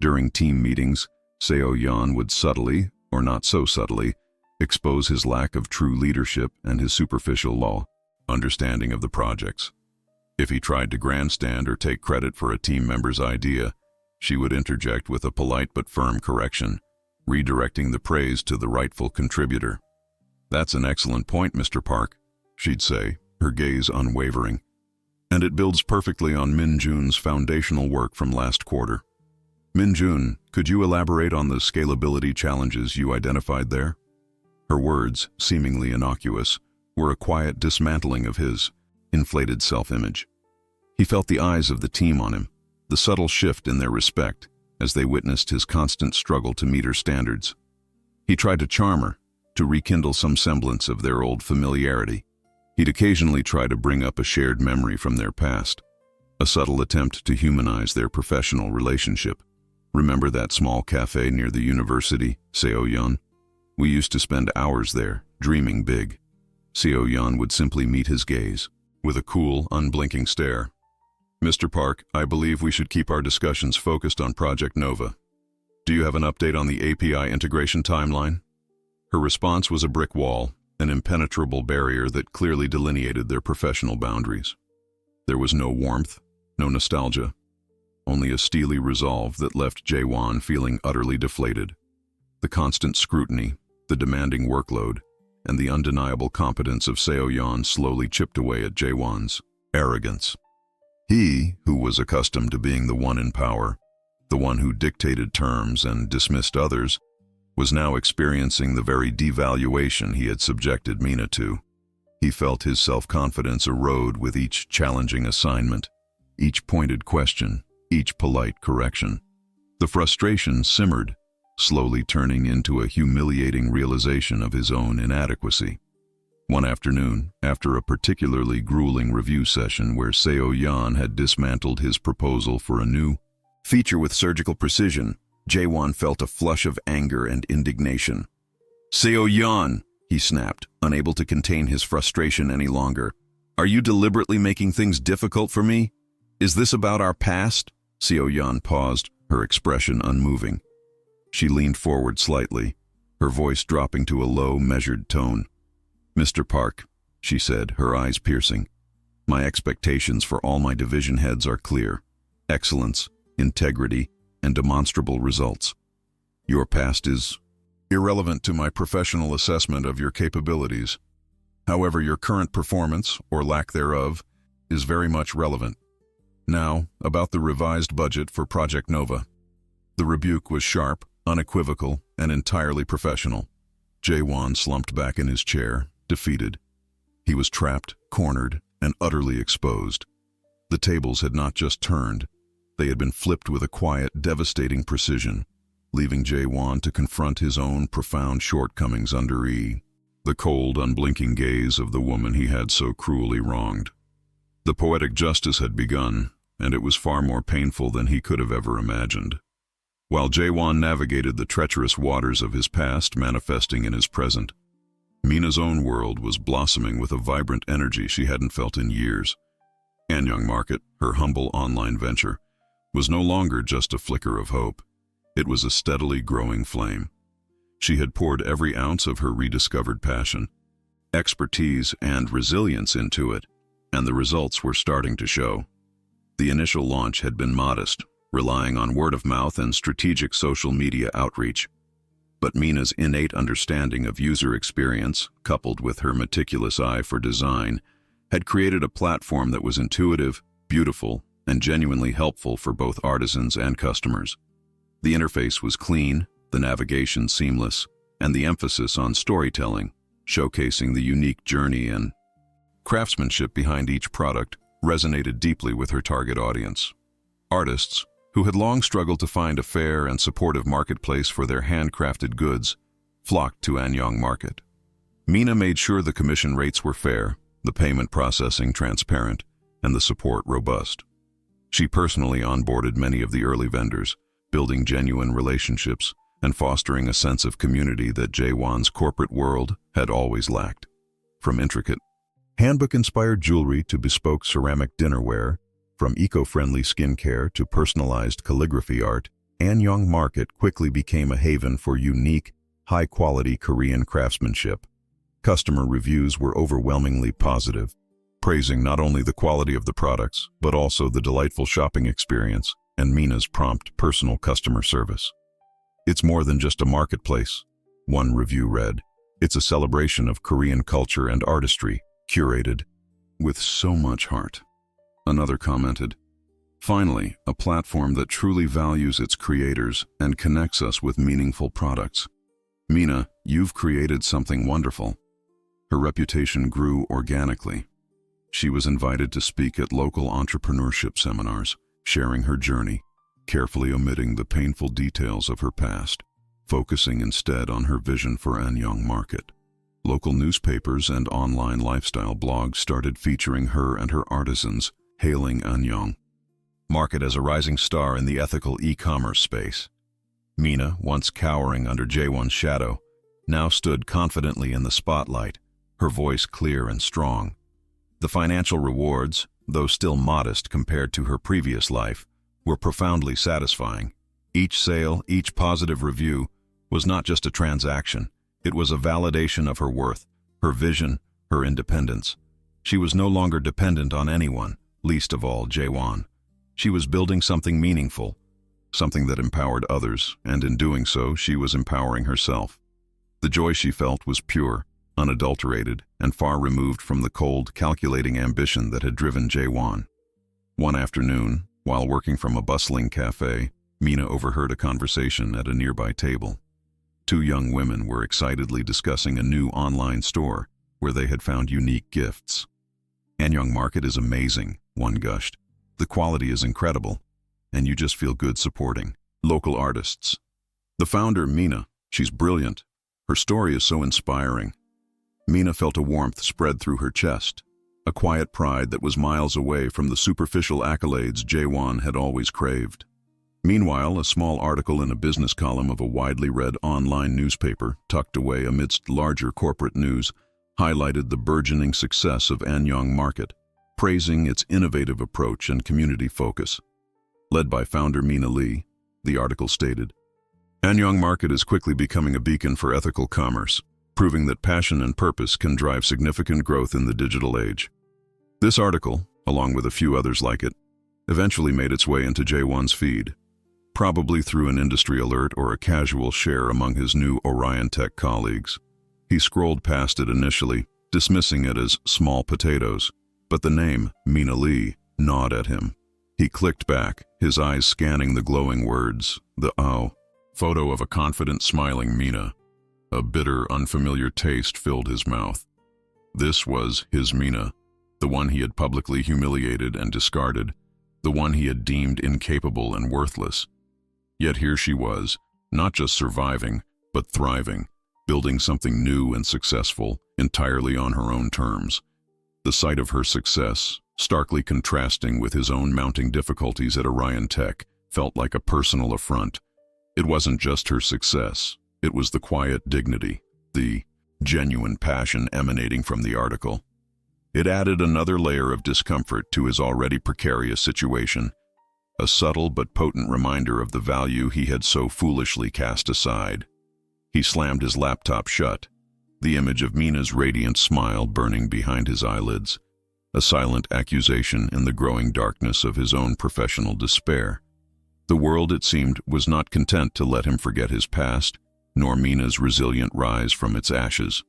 During team meetings, Seo-yeon would subtly, or not so subtly, expose his lack of true leadership and his superficial understanding of the projects. If he tried to grandstand or take credit for a team member's idea, she would interject with a polite but firm correction, redirecting the praise to the rightful contributor. That's an excellent point, Mr. Park, she'd say, her gaze unwavering. And it builds perfectly on Min-jun's foundational work from last quarter. Min-jun, could you elaborate on the scalability challenges you identified there? Her words, seemingly innocuous, were a quiet dismantling of his inflated self-image. He felt the eyes of the team on him, the subtle shift in their respect as they witnessed his constant struggle to meet her standards. He tried to charm her, to rekindle some semblance of their old familiarity. He'd occasionally try to bring up a shared memory from their past, a subtle attempt to humanize their professional relationship. Remember that small cafe near the university, Seo-yeon? We used to spend hours there, dreaming big. Seo-yeon would simply meet his gaze, with a cool, unblinking stare. Mr. Park, I believe we should keep our discussions focused on Project Nova. Do you have an update on the API integration timeline? Her response was a brick wall, an impenetrable barrier that clearly delineated their professional boundaries. There was no warmth, no nostalgia, only a steely resolve that left Jae-won feeling utterly deflated. The constant scrutiny, the demanding workload, and the undeniable competence of Seo-yeon slowly chipped away at Jae-won's arrogance. He, who was accustomed to being the one in power, the one who dictated terms and dismissed others, was now experiencing the very devaluation he had subjected Mina to. He felt his self-confidence erode with each challenging assignment, each pointed question, each polite correction. The frustration simmered, slowly turning into a humiliating realization of his own inadequacy. One afternoon, after a particularly grueling review session where Seo-yeon had dismantled his proposal for a new feature with surgical precision, Jae-won felt a flush of anger and indignation. "Seo-yeon," he snapped, unable to contain his frustration any longer. "Are you deliberately making things difficult for me? Is this about our past?" Seo-yeon paused, her expression unmoving. She leaned forward slightly, her voice dropping to a low, measured tone. "Mr. Park," she said, her eyes piercing, "my expectations for all my division heads are clear. Excellence, integrity, and demonstrable results. Your past is irrelevant to my professional assessment of your capabilities. However, your current performance, or lack thereof, is very much relevant. Now, about the revised budget for Project Nova." The rebuke was sharp, unequivocal, and entirely professional. Jae-won slumped back in his chair, defeated. He was trapped, cornered, and utterly exposed. The tables had not just turned, they had been flipped with a quiet, devastating precision, leaving Jae-won to confront his own profound shortcomings under the cold, unblinking gaze of the woman he had so cruelly wronged. The poetic justice had begun, and it was far more painful than he could have ever imagined. While Jae-won navigated the treacherous waters of his past manifesting in his present, Mina's own world was blossoming with a vibrant energy she hadn't felt in years. Anyang Market, her humble online venture, was no longer just a flicker of hope. It was a steadily growing flame. She had poured every ounce of her rediscovered passion, expertise, and resilience into it, and the results were starting to show. The initial launch had been modest, relying on word of mouth and strategic social media outreach. But Mina's innate understanding of user experience, coupled with her meticulous eye for design, had created a platform that was intuitive, beautiful, and genuinely helpful for both artisans and customers. The interface was clean, the navigation seamless, and the emphasis on storytelling, showcasing the unique journey and craftsmanship behind each product, resonated deeply with her target audience. Artists, who had long struggled to find a fair and supportive marketplace for their handcrafted goods, flocked to Anyang Market. Mina made sure the commission rates were fair, the payment processing transparent, and the support robust. She personally onboarded many of the early vendors, building genuine relationships and fostering a sense of community that Jae-won's corporate world had always lacked. From intricate, handbook-inspired jewelry to bespoke ceramic dinnerware, from eco-friendly skincare to personalized calligraphy art, Anyang Market quickly became a haven for unique, high-quality Korean craftsmanship. Customer reviews were overwhelmingly positive, praising not only the quality of the products, but also the delightful shopping experience and Mina's prompt personal customer service. "It's more than just a marketplace," one review read. "It's a celebration of Korean culture and artistry, curated with so much heart." Another commented, "Finally, a platform that truly values its creators and connects us with meaningful products. Mina, you've created something wonderful." Her reputation grew organically. She was invited to speak at local entrepreneurship seminars, sharing her journey, carefully omitting the painful details of her past, focusing instead on her vision for Anyang Market. Local newspapers and online lifestyle blogs started featuring her and her artisans, hailing Anyong Market as a rising star in the ethical e-commerce space. Mina, once cowering under Jaewon's shadow, now stood confidently in the spotlight, her voice clear and strong. The financial rewards, though still modest compared to her previous life, were profoundly satisfying. Each sale, each positive review, was not just a transaction. It was a validation of her worth, her vision, her independence. She was no longer dependent on anyone, least of all Jaewon. She was building something meaningful, something that empowered others, and in doing so, she was empowering herself. The joy she felt was pure, unadulterated, and far removed from the cold, calculating ambition that had driven Jaewon. One afternoon, while working from a bustling cafe, Mina overheard a conversation at a nearby table. Two young women were excitedly discussing a new online store where they had found unique gifts. "Anyong Market is amazing," one gushed. "The quality is incredible, and you just feel good supporting local artists." The founder, Mina, she's brilliant. Her story is so inspiring. Mina felt a warmth spread through her chest, a quiet pride that was miles away from the superficial accolades Jaewon had always craved. Meanwhile, a small article in a business column of a widely read online newspaper, tucked away amidst larger corporate news, highlighted the burgeoning success of Anyong Market, praising its innovative approach and community focus. Led by founder Mina Lee, the article stated, "Anyong Market is quickly becoming a beacon for ethical commerce, proving that passion and purpose can drive significant growth in the digital age." This article, along with a few others like it, eventually made its way into Jaewon's feed, probably through an industry alert or a casual share among his new Orion Tech colleagues. He scrolled past it initially, dismissing it as small potatoes, but the name, Mina Lee, gnawed at him. He clicked back, his eyes scanning the glowing words, the photo of a confident, smiling Mina. A bitter, unfamiliar taste filled his mouth. This was his Mina, the one he had publicly humiliated and discarded, the one he had deemed incapable and worthless. Yet here she was, not just surviving, but thriving, building something new and successful, entirely on her own terms. The sight of her success, starkly contrasting with his own mounting difficulties at Orion Tech, felt like a personal affront. It wasn't just her success, it was the quiet dignity, the genuine passion emanating from the article. It added another layer of discomfort to his already precarious situation, a subtle but potent reminder of the value he had so foolishly cast aside. He slammed his laptop shut, the image of Mina's radiant smile burning behind his eyelids, a silent accusation in the growing darkness of his own professional despair. The world, it seemed, was not content to let him forget his past, nor Mina's resilient rise from its ashes.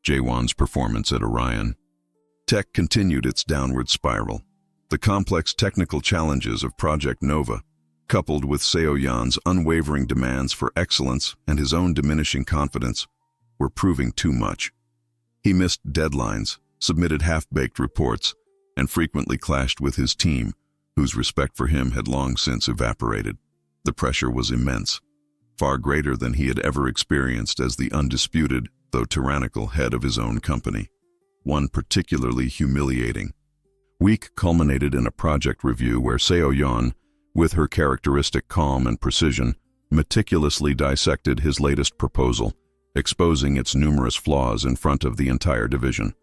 Jaewon's performance at Orion Tech continued its downward spiral. The complex technical challenges of Project Nova, coupled with Seo-yeon's unwavering demands for excellence and his own diminishing confidence, were proving too much. He missed deadlines, submitted half-baked reports, and frequently clashed with his team, whose respect for him had long since evaporated. The pressure was immense, far greater than he had ever experienced as the undisputed, though tyrannical, head of his own company. One particularly humiliating week culminated in a project review where Seo-yeon, with her characteristic calm and precision, meticulously dissected his latest proposal, exposing its numerous flaws in front of the entire division.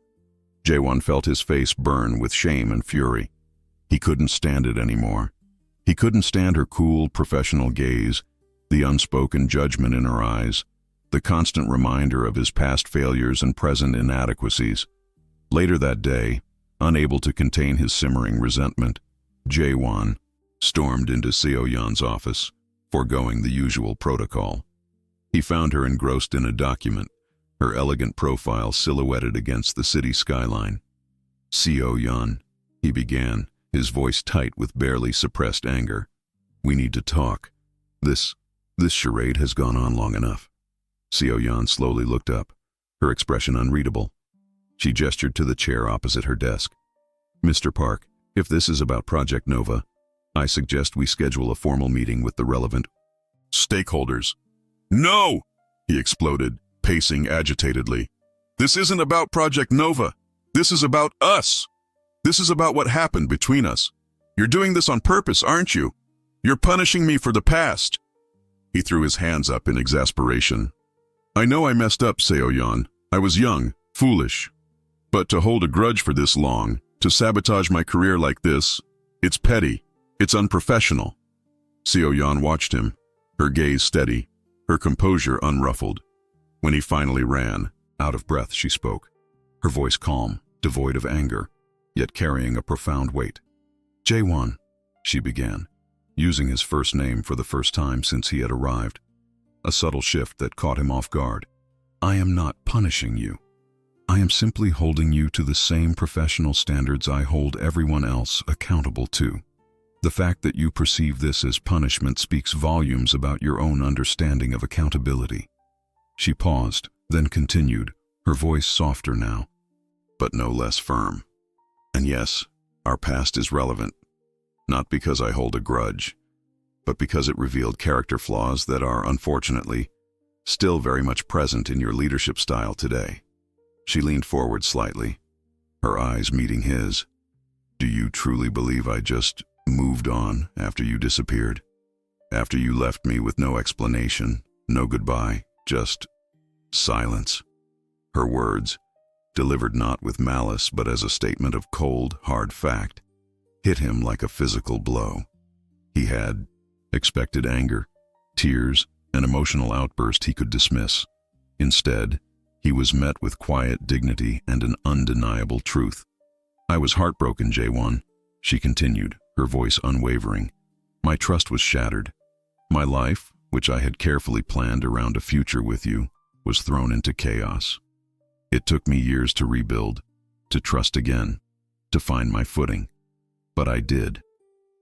Jaewon felt his face burn with shame and fury. He couldn't stand it anymore. He couldn't stand her cool, professional gaze, the unspoken judgment in her eyes, the constant reminder of his past failures and present inadequacies. Later that day, unable to contain his simmering resentment, Jaewon stormed into Seo-yeon's office, foregoing the usual protocol. He found her engrossed in a document, her elegant profile silhouetted against the city skyline. "Seo-yeon," he began, his voice tight with barely suppressed anger. "We need to talk. This charade has gone on long enough." Seo-yeon slowly looked up, her expression unreadable. She gestured to the chair opposite her desk. "Mr. Park, if this is about Project Nova, I suggest we schedule a formal meeting with the relevant stakeholders." "No!" he exploded, pacing agitatedly. This isn't about Project Nova. This is about us. This is about what happened between us. You're doing this on purpose, aren't you? You're punishing me for the past." He threw his hands up in exasperation. "I know I messed up, Seo-yeon. I was young, foolish. But to hold a grudge for this long, to sabotage my career like this, it's petty. It's unprofessional." Seo-yeon watched him, her gaze steady, her composure unruffled. When he finally ran, out of breath, she spoke, her voice calm, devoid of anger, yet carrying a profound weight. "Jae-won," she began, using his first name for the first time since he had arrived, a subtle shift that caught him off guard. "I am not punishing you. I am simply holding you to the same professional standards I hold everyone else accountable to. The fact that you perceive this as punishment speaks volumes about your own understanding of accountability." She paused, then continued, her voice softer now, but no less firm. "And yes, our past is relevant, not because I hold a grudge, but because it revealed character flaws that are, unfortunately, still very much present in your leadership style today." She leaned forward slightly, her eyes meeting his. "Do you truly believe I just moved on after you disappeared? After you left me with no explanation, no goodbye, just silence?" Her words, delivered not with malice but as a statement of cold, hard fact, hit him like a physical blow. He had expected anger, tears, an emotional outburst he could dismiss. Instead, he was met with quiet dignity and an undeniable truth. "I was heartbroken, Jae-won," she continued, her voice unwavering. "My trust was shattered. My life, which I had carefully planned around a future with you, was thrown into chaos. It took me years to rebuild, to trust again, to find my footing. But I did.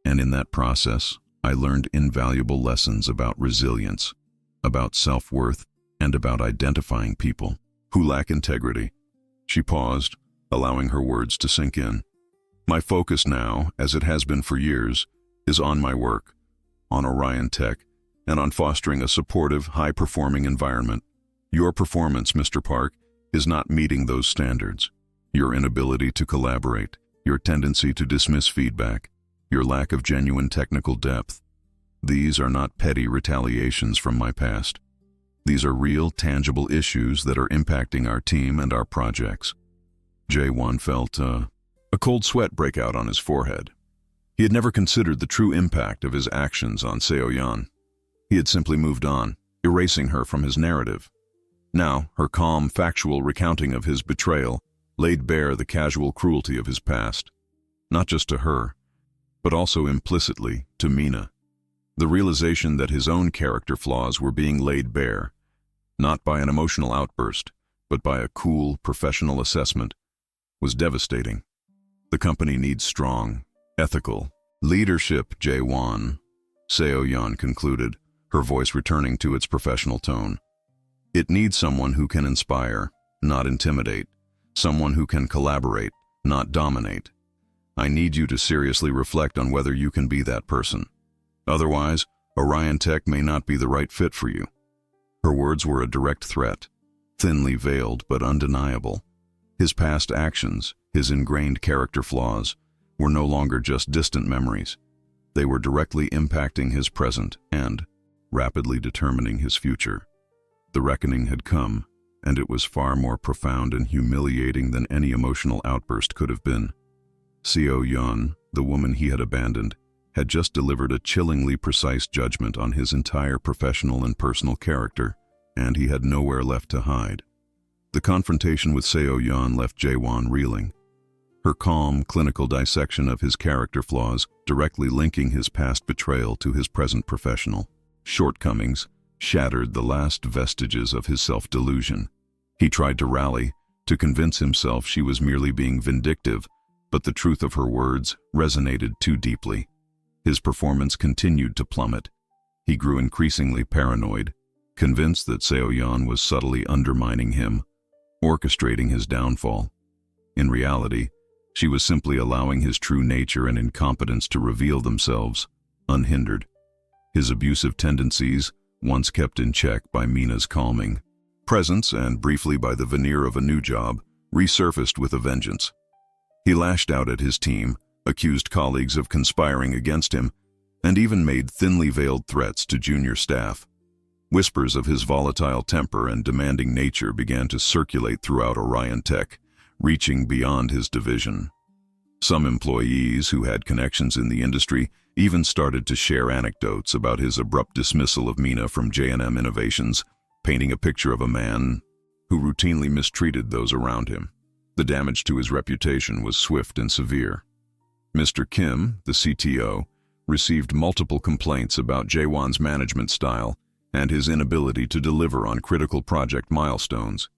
And in that process, I learned invaluable lessons about resilience, about self-worth, and about identifying people who lack integrity." She paused, allowing her words to sink in. "My focus now, as it has been for years, is on my work, on Orion Tech, and on fostering a supportive, high-performing environment. Your performance, Mr. Park, is not meeting those standards. Your inability to collaborate, your tendency to dismiss feedback, your lack of genuine technical depth. These are not petty retaliations from my past. These are real, tangible issues that are impacting our team and our projects." Jae-won felt a cold sweat break out on his forehead. He had never considered the true impact of his actions on Seo-yeon. He had simply moved on, erasing her from his narrative. Now, her calm, factual recounting of his betrayal laid bare the casual cruelty of his past, not just to her, but also implicitly to Mina. The realization that his own character flaws were being laid bare, not by an emotional outburst, but by a cool, professional assessment, was devastating. "The company needs strong, ethical leadership, Jae-won," Seo-yeon concluded, her voice returning to its professional tone. "It needs someone who can inspire, not intimidate, someone who can collaborate, not dominate. I need you to seriously reflect on whether you can be that person. Otherwise, Orion Tech may not be the right fit for you." Her words were a direct threat, thinly veiled but undeniable. His past actions, his ingrained character flaws, were no longer just distant memories. They were directly impacting his present and rapidly determining his future. The reckoning had come, and it was far more profound and humiliating than any emotional outburst could have been. Seo-yeon, the woman he had abandoned, had just delivered a chillingly precise judgment on his entire professional and personal character, and he had nowhere left to hide. The confrontation with Seo-yeon left Jae-won reeling. Her calm, clinical dissection of his character flaws directly linking his past betrayal to his present professional shortcomings shattered the last vestiges of his self-delusion. He tried to rally, to convince himself she was merely being vindictive, but the truth of her words resonated too deeply. His performance continued to plummet. He grew increasingly paranoid, convinced that Seo-yeon was subtly undermining him, orchestrating his downfall. In reality, she was simply allowing his true nature and incompetence to reveal themselves, unhindered. His abusive tendencies, once kept in check by Mina's calming, presence and, briefly by the veneer of a new job, resurfaced with a vengeance. He lashed out at his team, accused colleagues of conspiring against him, and even made thinly veiled threats to junior staff. Whispers of his volatile temper and demanding nature began to circulate throughout Orion Tech, reaching beyond his division. Some employees who had connections in the industry even started to share anecdotes about his abrupt dismissal of Mina from J&M Innovations, painting a picture of a man who routinely mistreated those around him. The damage to his reputation was swift and severe. Mr. Kim, the CTO, received multiple complaints about Jaewon's management style and his inability to deliver on critical project milestones.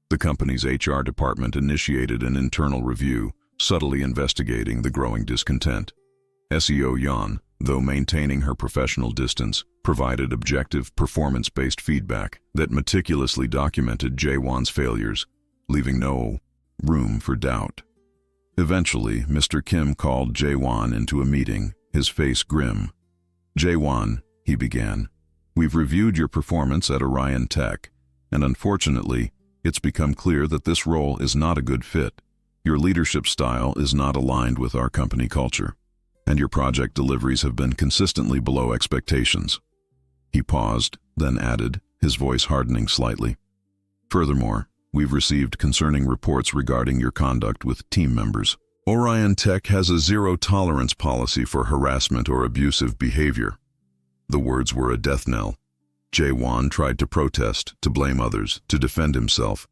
The company's HR department initiated an internal review, subtly investigating the growing discontent. SEO Yan, though maintaining her professional distance, provided objective, performance-based feedback that meticulously documented Jaewon's failures, leaving no room for doubt. Eventually, Mr. Kim called Jaewon into a meeting, his face grim. "Jaewon," he began, "we've reviewed your performance at Orion Tech, and unfortunately, it's become clear that this role is not a good fit. Your leadership style is not aligned with our company culture, and your project deliveries have been consistently below expectations." He paused, then added, his voice hardening slightly. "Furthermore, we've received concerning reports regarding your conduct with team members. Orion Tech has a zero-tolerance policy for harassment or abusive behavior." The words were a death knell. Jaewon tried to protest, to blame others, to defend himself,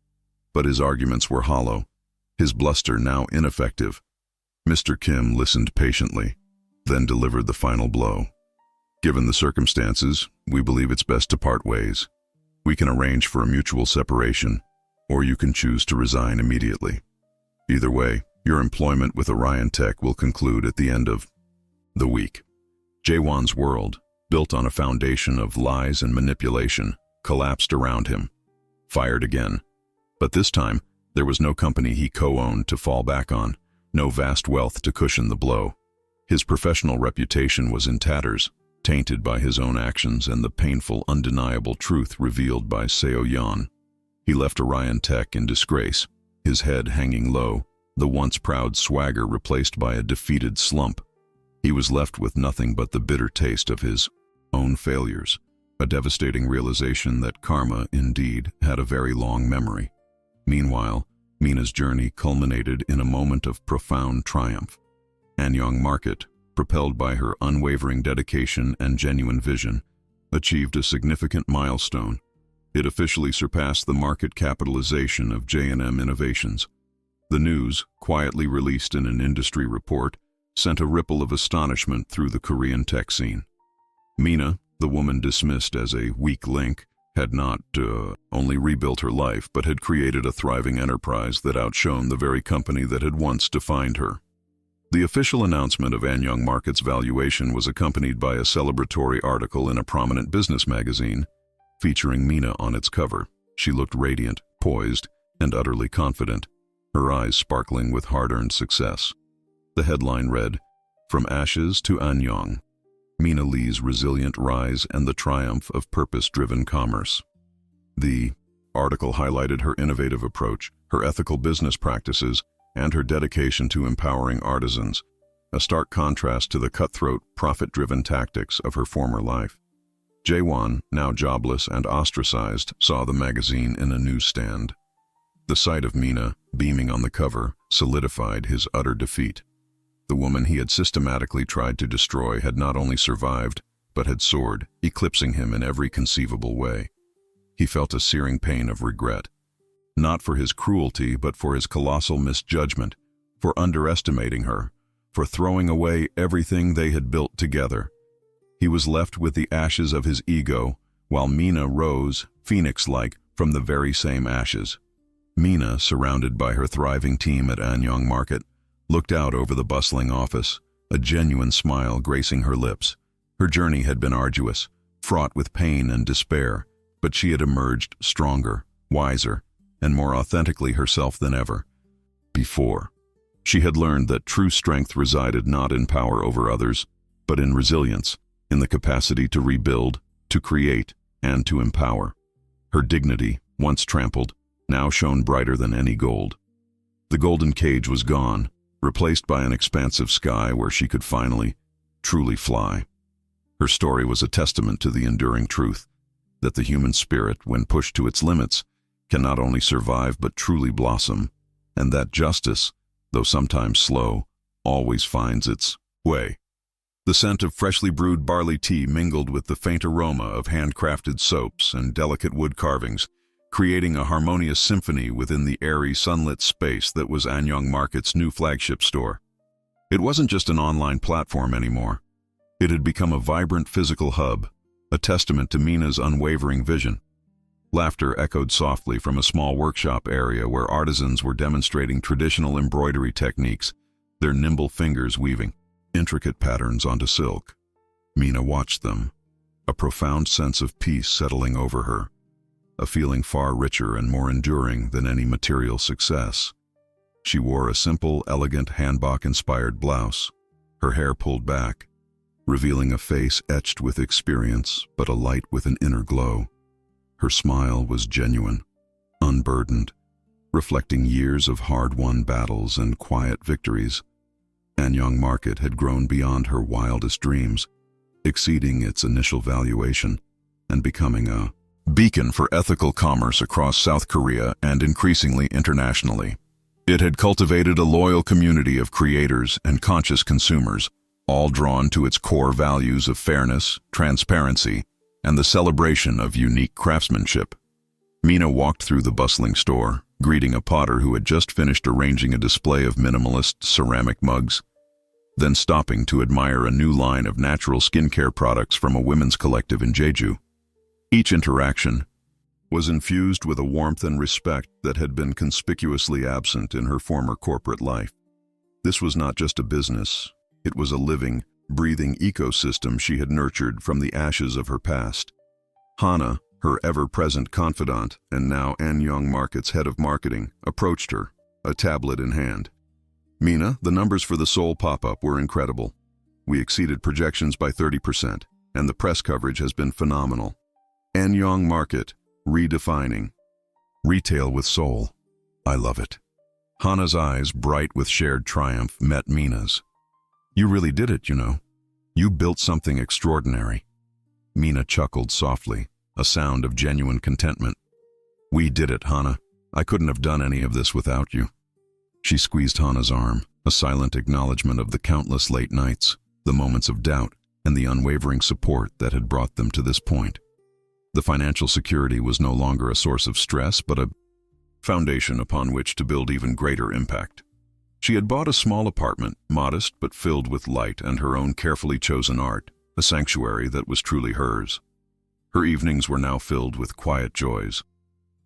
but his arguments were hollow, his bluster now ineffective. Mr. Kim listened patiently, then delivered the final blow. "Given the circumstances, we believe it's best to part ways. We can arrange for a mutual separation, or you can choose to resign immediately. Either way, your employment with Orion Tech will conclude at the end of the week." Jaewon's world, built on a foundation of lies and manipulation, collapsed around him. Fired again. But this time, there was no company he co-owned to fall back on, no vast wealth to cushion the blow. His professional reputation was in tatters, tainted by his own actions and the painful, undeniable truth revealed by Seo Yan. He left Orion Tech in disgrace, his head hanging low, the once proud swagger replaced by a defeated slump. He was left with nothing but the bitter taste of his own failures, a devastating realization that karma, indeed, had a very long memory. Meanwhile, Mina's journey culminated in a moment of profound triumph. Anyang Market, propelled by her unwavering dedication and genuine vision, achieved a significant milestone. It officially surpassed the market capitalization of J&M Innovations. The news, quietly released in an industry report, sent a ripple of astonishment through the Korean tech scene. Mina, the woman dismissed as a weak link, had not only rebuilt her life, but had created a thriving enterprise that outshone the very company that had once defined her. The official announcement of Anyang Market's valuation was accompanied by a celebratory article in a prominent business magazine, featuring Mina on its cover. She looked radiant, poised, and utterly confident, her eyes sparkling with hard-earned success. The headline read, "From Ashes to Anyang, Mina Lee's Resilient Rise and the Triumph of Purpose-Driven Commerce." The article highlighted her innovative approach, her ethical business practices, and her dedication to empowering artisans, a stark contrast to the cutthroat, profit-driven tactics of her former life. Jaewon, now jobless and ostracized, saw the magazine in a newsstand. The sight of Mina, beaming on the cover, solidified his utter defeat. The woman he had systematically tried to destroy had not only survived, but had soared, eclipsing him in every conceivable way. He felt a searing pain of regret, not for his cruelty, but for his colossal misjudgment, for underestimating her, for throwing away everything they had built together. He was left with the ashes of his ego, while Mina rose, phoenix-like, from the very same ashes. Mina, surrounded by her thriving team at Anyang Market, looked out over the bustling office, a genuine smile gracing her lips. Her journey had been arduous, fraught with pain and despair, but she had emerged stronger, wiser, and more authentically herself than ever before. She had learned that true strength resided not in power over others, but in resilience, in the capacity to rebuild, to create, and to empower. Her dignity, once trampled, now shone brighter than any gold. The golden cage was gone, replaced by an expansive sky where she could finally, truly fly. Her story was a testament to the enduring truth that the human spirit, when pushed to its limits, can not only survive but truly blossom, and that justice, though sometimes slow, always finds its way. The scent of freshly brewed barley tea mingled with the faint aroma of handcrafted soaps and delicate wood carvings, creating a harmonious symphony within the airy, sunlit space that was Anyang Market's new flagship store. It wasn't just an online platform anymore. It had become a vibrant physical hub, a testament to Mina's unwavering vision. Laughter echoed softly from a small workshop area where artisans were demonstrating traditional embroidery techniques, their nimble fingers weaving intricate patterns onto silk. Mina watched them, a profound sense of peace settling over her, a feeling far richer and more enduring than any material success. She wore a simple, elegant hanbok-inspired blouse, her hair pulled back, revealing a face etched with experience but alight with an inner glow. Her smile was genuine, unburdened, reflecting years of hard-won battles and quiet victories. Anyang Market had grown beyond her wildest dreams, exceeding its initial valuation and becoming a beacon for ethical commerce across South Korea and increasingly internationally. It had cultivated a loyal community of creators and conscious consumers, all drawn to its core values of fairness, transparency, and the celebration of unique craftsmanship. Mina walked through the bustling store, greeting a potter who had just finished arranging a display of minimalist ceramic mugs, then stopping to admire a new line of natural skincare products from a women's collective in Jeju. Each interaction was infused with a warmth and respect that had been conspicuously absent in her former corporate life. This was not just a business, it was a living, breathing ecosystem she had nurtured from the ashes of her past. Hana, her ever-present confidant and now Anyang Market's head of marketing, approached her, a tablet in hand. Mina, the numbers for the Seoul pop-up were incredible. We exceeded projections by 30%, and the press coverage has been phenomenal. Anyang Market, redefining. Retail with soul. I love it. Hana's eyes, bright with shared triumph, met Mina's. You really did it, you know. You built something extraordinary. Mina chuckled softly, a sound of genuine contentment. We did it, Hana. I couldn't have done any of this without you. She squeezed Hana's arm, a silent acknowledgement of the countless late nights, the moments of doubt, and the unwavering support that had brought them to this point. The financial security was no longer a source of stress, but a foundation upon which to build even greater impact. She had bought a small apartment, modest but filled with light and her own carefully chosen art, a sanctuary that was truly hers. Her evenings were now filled with quiet joys,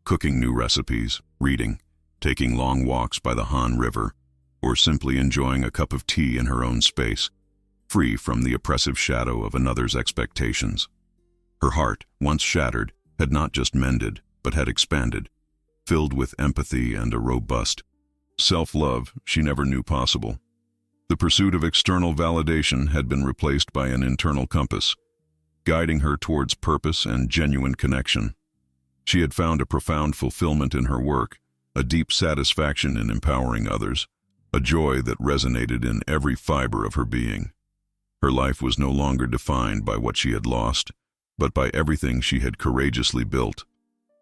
cooking new recipes, reading, taking long walks by the Han River, or simply enjoying a cup of tea in her own space, free from the oppressive shadow of another's expectations. Her heart, once shattered, had not just mended, but had expanded, filled with empathy and a robust self-love she never knew possible. The pursuit of external validation had been replaced by an internal compass, guiding her towards purpose and genuine connection. She had found a profound fulfillment in her work, a deep satisfaction in empowering others, a joy that resonated in every fiber of her being. Her life was no longer defined by what she had lost, but by everything she had courageously built.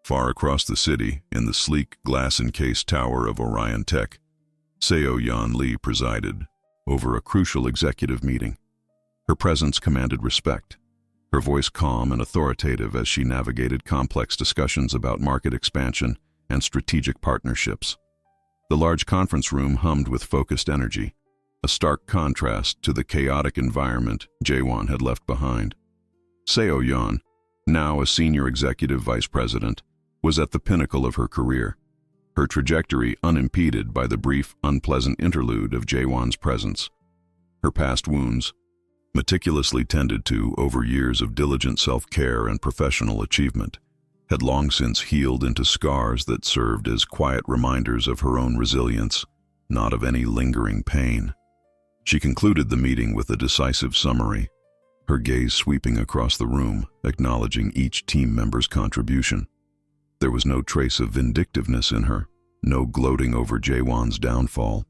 Far across the city, in the sleek, glass-encased tower of Orion Tech, Seo Yan Lee presided over a crucial executive meeting. Her presence commanded respect, her voice calm and authoritative as she navigated complex discussions about market expansion and strategic partnerships. The large conference room hummed with focused energy, a stark contrast to the chaotic environment Jaewon had left behind. Seo Yan, now a senior executive vice president, was at the pinnacle of her career, her trajectory unimpeded by the brief, unpleasant interlude of Jaewon's presence. Her past wounds, meticulously tended to over years of diligent self-care and professional achievement, had long since healed into scars that served as quiet reminders of her own resilience, not of any lingering pain. She concluded the meeting with a decisive summary, her gaze sweeping across the room, acknowledging each team member's contribution. There was no trace of vindictiveness in her, no gloating over Jaewon's downfall.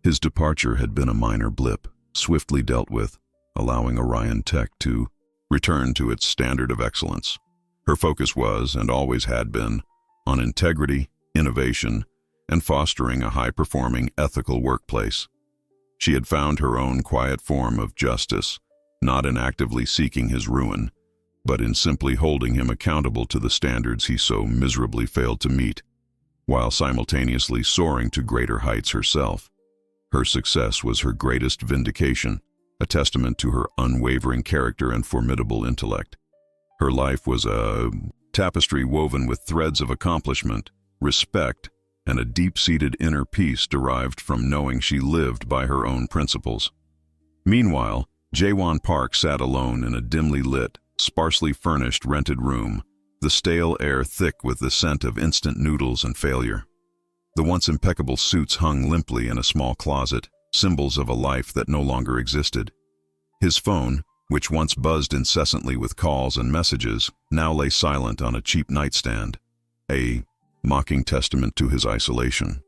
His departure had been a minor blip, swiftly dealt with, allowing Orion Tech to return to its standard of excellence. Her focus was, and always had been, on integrity, innovation, and fostering a high-performing, ethical workplace. She had found her own quiet form of justice, not in actively seeking his ruin, but in simply holding him accountable to the standards he so miserably failed to meet, while simultaneously soaring to greater heights herself. Her success was her greatest vindication, a testament to her unwavering character and formidable intellect. Her life was a tapestry woven with threads of accomplishment, respect, and a deep-seated inner peace derived from knowing she lived by her own principles. Meanwhile, Jaewon Park sat alone in a dimly lit, sparsely furnished rented room, the stale air thick with the scent of instant noodles and failure. The once impeccable suits hung limply in a small closet, symbols of a life that no longer existed. His phone, which once buzzed incessantly with calls and messages, now lay silent on a cheap nightstand, a mocking testament to his isolation.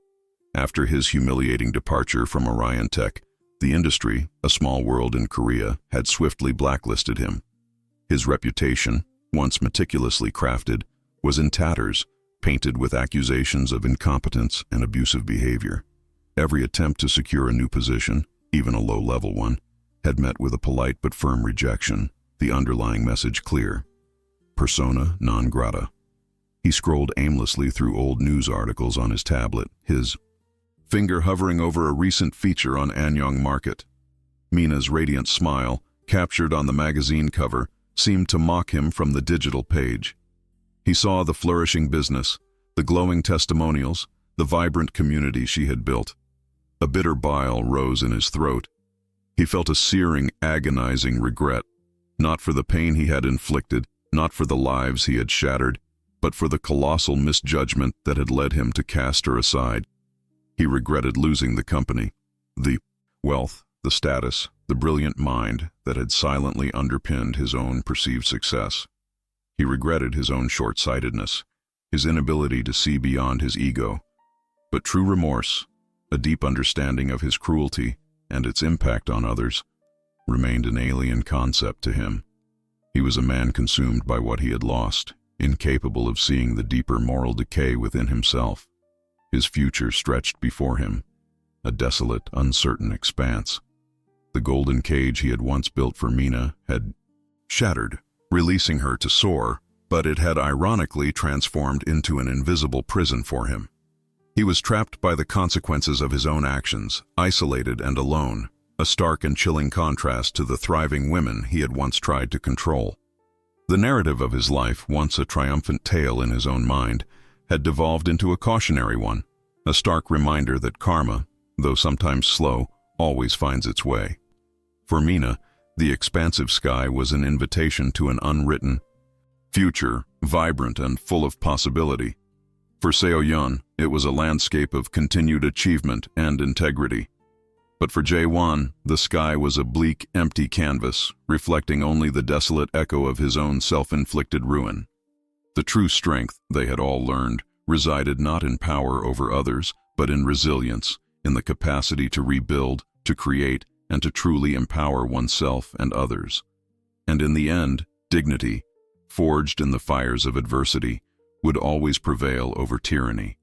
After his humiliating departure from Orion Tech, the industry, a small world in Korea, had swiftly blacklisted him. His reputation, once meticulously crafted, was in tatters, painted with accusations of incompetence and abusive behavior. Every attempt to secure a new position, even a low-level one, had met with a polite but firm rejection, the underlying message clear: persona non grata. He scrolled aimlessly through old news articles on his tablet, his finger hovering over a recent feature on Anyang Market. Mina's radiant smile, captured on the magazine cover, seemed to mock him from the digital page. He saw the flourishing business, the glowing testimonials, the vibrant community she had built. A bitter bile rose in his throat. He felt a searing, agonizing regret, not for the pain he had inflicted, not for the lives he had shattered, but for the colossal misjudgment that had led him to cast her aside. He regretted losing the company, the wealth, the status, the brilliant mind that had silently underpinned his own perceived success. He regretted his own short-sightedness, his inability to see beyond his ego. But true remorse, a deep understanding of his cruelty and its impact on others, remained an alien concept to him. He was a man consumed by what he had lost, incapable of seeing the deeper moral decay within himself. His future stretched before him, a desolate, uncertain expanse. The golden cage he had once built for Mina had shattered, releasing her to soar, but it had ironically transformed into an invisible prison for him. He was trapped by the consequences of his own actions, isolated and alone, a stark and chilling contrast to the thriving women he had once tried to control. The narrative of his life, once a triumphant tale in his own mind, had devolved into a cautionary one, a stark reminder that karma, though sometimes slow, always finds its way. For Mina, the expansive sky was an invitation to an unwritten future, vibrant and full of possibility. For Seo-yeon, it was a landscape of continued achievement and integrity. But for Jae-won, the sky was a bleak, empty canvas, reflecting only the desolate echo of his own self-inflicted ruin. The true strength, they had all learned, resided not in power over others, but in resilience, in the capacity to rebuild, to create, and to truly empower oneself and others. And in the end, dignity, forged in the fires of adversity, would always prevail over tyranny.